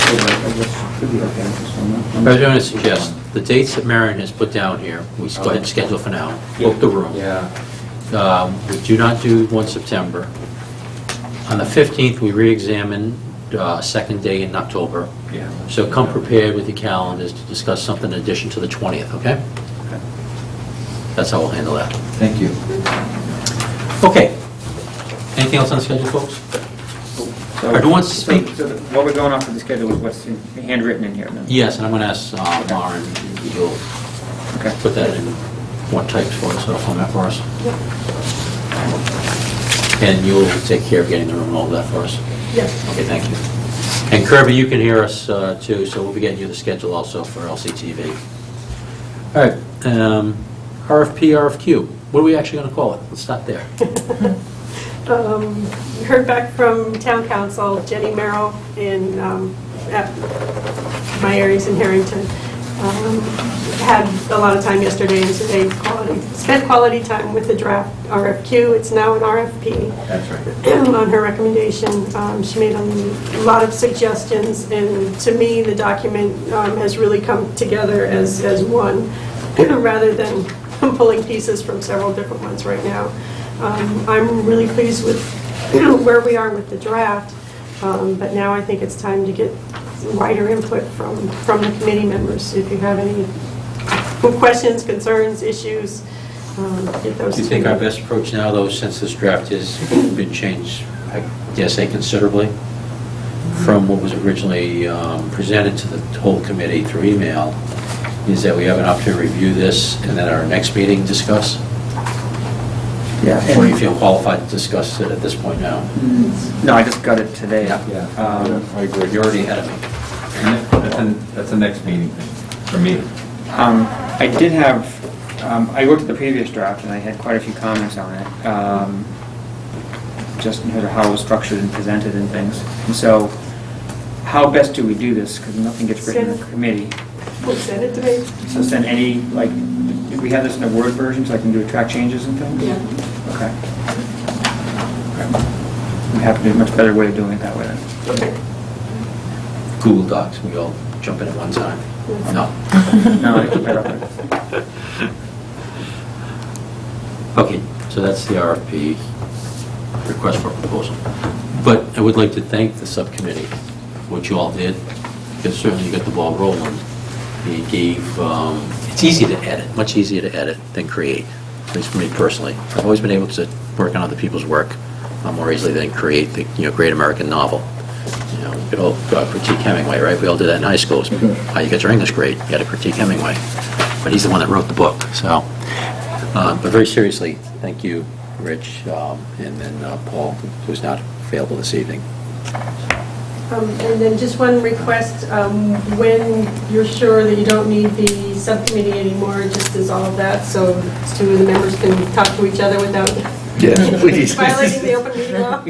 So, I guess, could be okay with this one. I was going to suggest, the dates that Marion has put down here, we go ahead and schedule for now. Book the room. Yeah. We do not do 1 September. On the 15th, we re-examine second day in October. Yeah. So come prepared with your calendars to discuss something in addition to the 20th, okay? That's how we'll handle that. Thank you. Okay. Anything else on the schedule, folks? Or who wants to speak? So what we're going off of the schedule is what's handwritten in here then? Yes, and I'm going to ask Lauren if you'll Okay. put that in one type for us, or format for us. And you'll take care of getting the room and all that for us? Yes. Okay, thank you. And Kirby, you can hear us too, so we'll be getting you the schedule also for LCTV. All right, RFP, RFQ. What are we actually going to call it? Let's start there. Heard back from town council, Jenny Merrill in, at my areas in Harrington. Had a lot of time yesterday and today, spent quality time with the draft RFQ. It's now an RFP. That's right. On her recommendation, she made a lot of suggestions, and to me, the document has really come together as one, rather than pulling pieces from several different ones right now. I'm really pleased with where we are with the draft, but now I think it's time to get wider input from the committee members. If you have any questions, concerns, issues, get those. Do you think our best approach now, though, since this draft has been changed, I dare say considerably, from what was originally presented to the whole committee through email is that we have an opportunity to review this and then at our next meeting discuss? Yeah. Or do you feel qualified to discuss it at this point now? No, I just got it today. Yeah. I agree. You're already ahead of me. That's the next meeting for me. I did have, I looked at the previous draft and I had quite a few comments on it. Just in terms of how it was structured and presented and things. And so, how best do we do this? Because nothing gets written in the committee. Send it to me. So send any, like, if we have this in a Word version so I can do track changes and things? Yeah. Okay. We have to do a much better way of doing it that way then. Okay. Google Docs, we all jump in at one time. No. No, I keep it up. Okay, so that's the RFP, request for proposal. But I would like to thank the subcommittee for what you all did, because certainly you got the ball rolling. You gave, it's easy to edit, much easier to edit than create, at least for me personally. I've always been able to work on other people's work more easily than create the, great American novel. You could all critique Hemingway, right? We all did that in high school. How you get your English grade, you got to critique Hemingway. But he's the one that wrote the book, so. But very seriously, thank you, Rich, and then Paul, who's not available this evening. And then just one request, when you're sure that you don't need the subcommittee anymore, just dissolve that so two of the members can talk to each other without Yes, please. violating the open meeting law.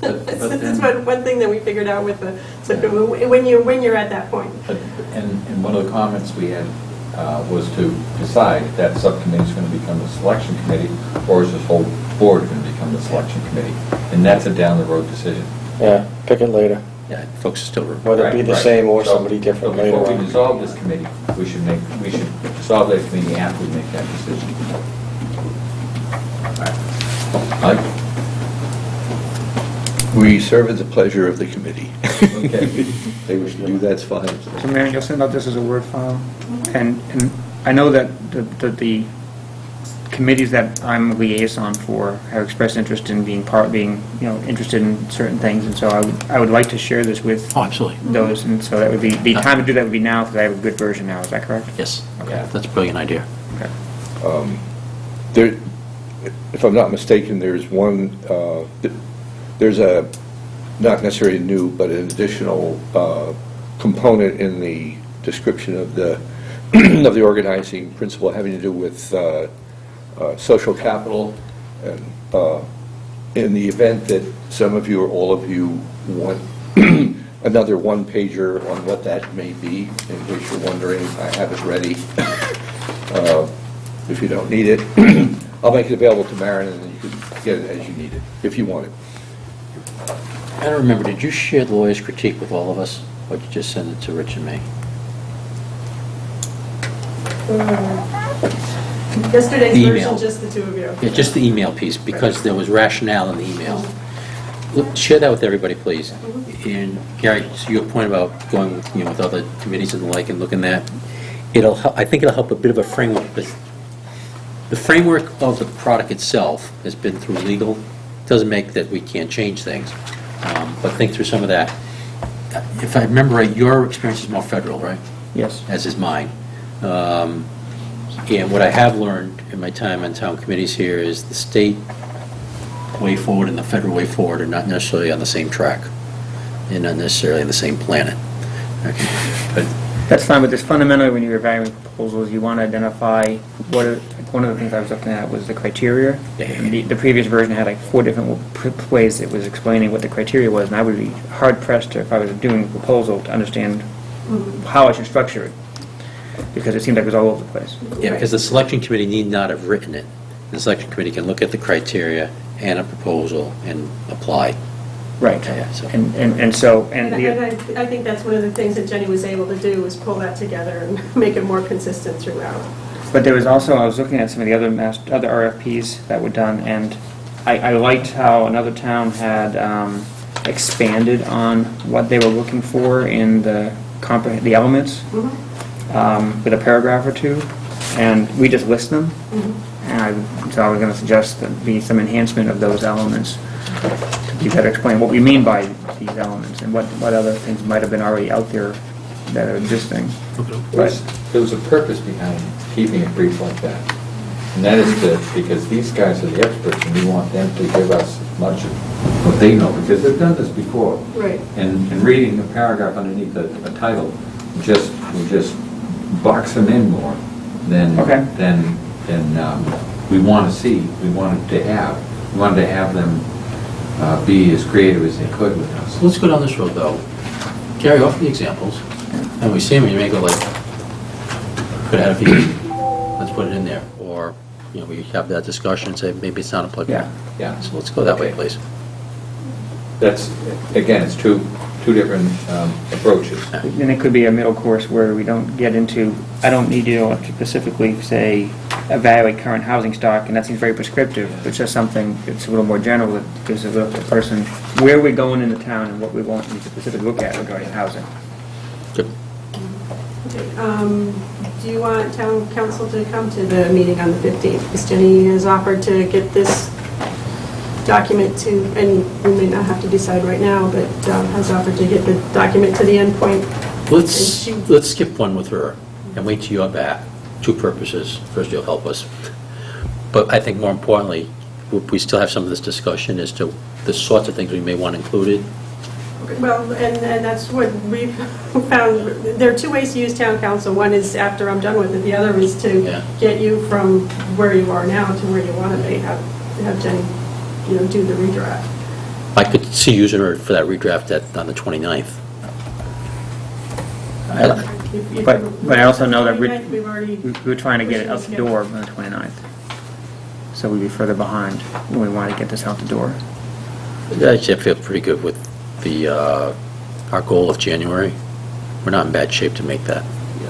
That's one thing that we figured out with the subcommittee, when you're at that point. And one of the comments we had was to decide if that subcommittee is going to become a selection committee, or is this whole board going to become the selection committee? And that's a down-the-road decision. Yeah, pick it later. Yeah, folks are still. Whether it be the Right. same or So- somebody different so later Before we on. dissolve this committee, we should dissolve that committee after we make that decision. All right. We serve at the pleasure of the committee. Okay. If they wish to do that's fine. So Mary, you'll send out this as a Word file? And I know that the committees that I'm a liaison for have expressed interest in being interested in certain things, and so I would like to share this with Oh, absolutely. those, and so that would be, the time to do that would be now, because I have a good version now, is that correct? Yes, Okay. that's a brilliant idea. Okay. There, if I'm not mistaken, there's one, there's a, not necessarily new, but an additional component in the description of the, of the organizing principle having to do with social capital. And in the event that some of you or all of you want another one-pager on what that may be, in case you're wondering, I have it ready. If you don't need it, I'll make it available to Maren, and then you can get it as you need it, if you want it. I don't remember, did you share the lawyer's critique with all of us, or did you just send it to Rich and me? Yesterday's Email. version, just the two of you. Yeah, just the email piece, because there was rationale in the email. Look, share that with everybody, please. And Gary, to your point about going with, with other committees and the like and looking at, I think it'll help a bit of a framework. The framework of the product itself has been through legal. Doesn't make that we can't change things, but think through some of that. If I remember right, your experience is more federal, right? Yes. As is mine. And what I have learned in my time on town committees here is the state way forward and the federal way forward are not necessarily on the same track. They're not necessarily on the same planet. Okay. But That's fine, but there's fundamentally, when you're evaluating proposals, you want to identify one of the things I was looking at was the criteria. Yeah. The previous version had like 4 different ways it was explaining what the criteria was, and I would be hard pressed if I was doing a proposal to understand how I should structure it, because it seemed like it was all over the place. yeah, because the selection committee need not have written it. The selection committee can look at the criteria and a proposal and apply. Right. Yeah, so- And so, And I think that's one of the things that Jenny was able to do, was pull that together and make it more consistent throughout. but there was also, I was looking at some of the other other RFPs that were done, and I liked how another town had expanded on what they were looking for in the elements, with a paragraph or two, and we just list them. And so I was going to suggest that be some enhancement of those elements to you better explain what we mean by these elements and what other things might have been already out there that are existing. There was a purpose behind keeping it brief like that. And that is because these guys are the experts, and we want them to give us as much of what they know, because they've done this before. Right. And reading a paragraph underneath a title, we just box them in more than we want to see, we wanted to have. We wanted to have them be as creative as they could with us. Let's go down this road, though. Gary, offer the examples, and we see them, and you may go like, could have had a few, let's put it in there. Or, we have that discussion and say, maybe it's not applicable. Yeah. So let's go that way, Okay. please. That's, again, it's two different approaches. And it could be a middle course where we don't get into, I don't need you to specifically say, evaluate current housing stock, and that seems very prescriptive, but just something that's a little more general that gives the person where we're going in the town and what we want you to specifically look at regarding housing. Good. Do you want town council to come to the meeting on the 15th? Because Jenny has offered to get this document to, and we may not have to decide right now, but has offered to get the document to the endpoint. Let's skip one with her and wait till you're back. Two purposes. First, you'll help us. But I think more importantly, we still have some of this discussion as to the sorts of things we may want included. Well, and that's what we've found. There are two ways to use town council. One is after I'm done with it. The other is to get you from where you are now to where you want to be. Have Jenny, do the redraft. I could see using her for that redraft on the 29th. But I also know that We've already. we're trying to get it out the door on the 29th. So we'd be further behind when we want to get this out the door. Actually, I feel pretty good with our goal of January. We're not in bad shape to make that.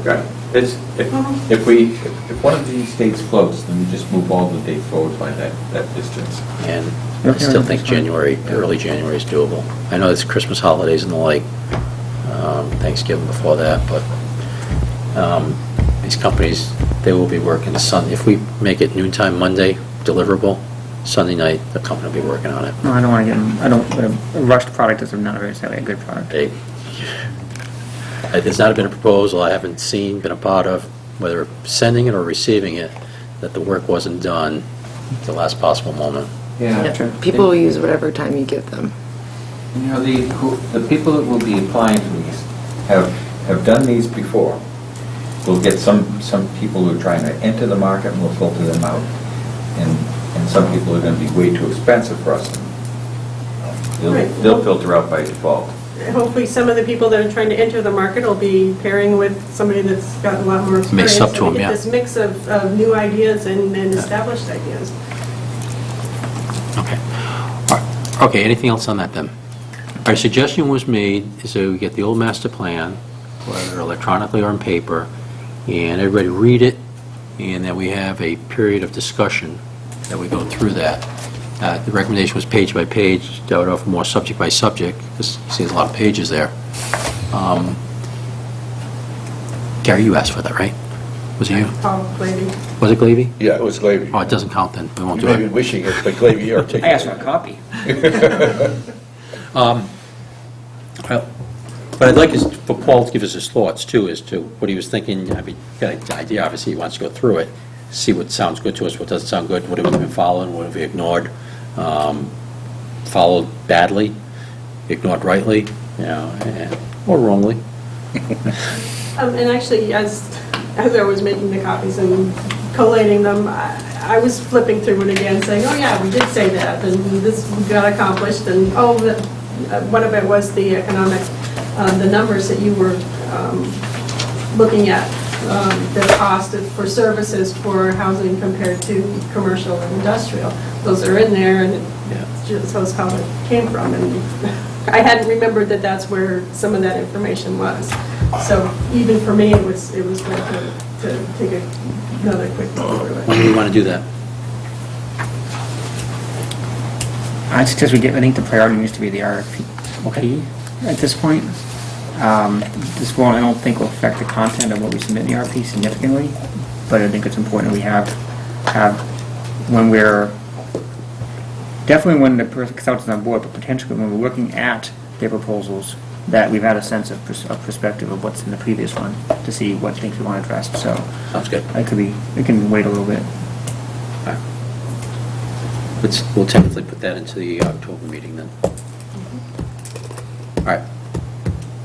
Right. If one of these dates floats, then we just move all the dates forward by that distance. And I still think early January is doable. I know it's Christmas holidays and the like, Thanksgiving before that, but these companies, they will be working Sunday. If we make it noontime Monday deliverable, Sunday night, the company will be working on it. No, I don't want to a rushed product is not necessarily a good product. There's not been a proposal I haven't seen, been a part of, whether sending it or receiving it, that the work wasn't done at the last possible moment. Yeah. People will use whatever time you give them. The people that will be applying to these have done these before. We'll get some people who are trying to enter the market, and we'll filter them out. And some people are going to be way too expensive for us. They'll filter out by default. Hopefully, some of the people that are trying to enter the market will be pairing with somebody that's got a lot more experience. Mix up to so we them, get yeah. This mix of new ideas and established ideas. Okay. All right. Okay, anything else on that then? Our suggestion was made is that we get the old master plan, whether electronically or on paper, and everybody read it, and then we have a period of discussion that we go through that. The recommendation was page by page. I would offer more subject by subject, because you see there's a lot of pages there. Gary, you asked for that, right? Was it you? Paul Glavy. Was it Glavy? Yeah, it was Glavy. Oh, it doesn't count then. We won't You do may be it. wishing it, but Glavy articulated. I asked for a copy. Well, what I'd like is for Paul to give us his thoughts, too, as to what he was thinking. I mean, got an idea, obviously, he wants to go through it, see what sounds good to us, what doesn't sound good, what have we been following, what have we ignored, followed badly, ignored rightly, or wrongly. And actually, as I was making the copies and collating them, I was flipping through it again, saying, oh yeah, we did say that, and this got accomplished, and one of it was the economic, the numbers that you were looking at, the cost for services for housing compared to commercial and industrial. Those are in there, and it just shows how it came from. And I hadn't remembered that that's where some of that information was. So even for me, it was good to take another quick look through it. When do we want to do that? I suggest I think the priority needs to be the RFP at this point. This won't, I don't think, will affect the content of what we submit in the RFP significantly, but I think it's important we have when we're definitely when the consultant's on board, but potentially when we're looking at their proposals, that we've had a sense of perspective of what's in the previous one, to see what things we want addressed, so. Sounds good. We can wait a little bit. We'll tentatively put that into the October meeting then. All right.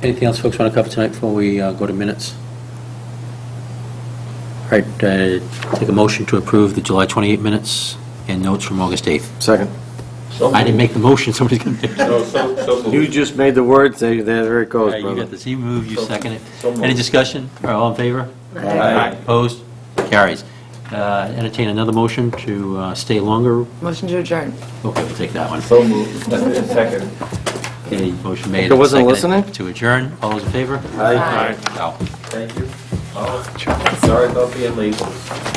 Anything else folks want to cover tonight before we go to minutes? All right, take a motion to approve the July 28 minutes and notes from August 8th. Second. I didn't make the motion, somebody's going to do it. So moved. You just made the words, there it goes, All right, you brother. got this, he moved, you second it. So moved. Any discussion? All in favor? Aye. Opposed? Carries. Entertain another motion to stay longer. Motion to adjourn. Okay, we'll take that one. So moved. Second. Okay, motion made. I wasn't and seconded listening? To adjourn. All those in favor? Aye. Out. Thank you. Oh, sorry about being late.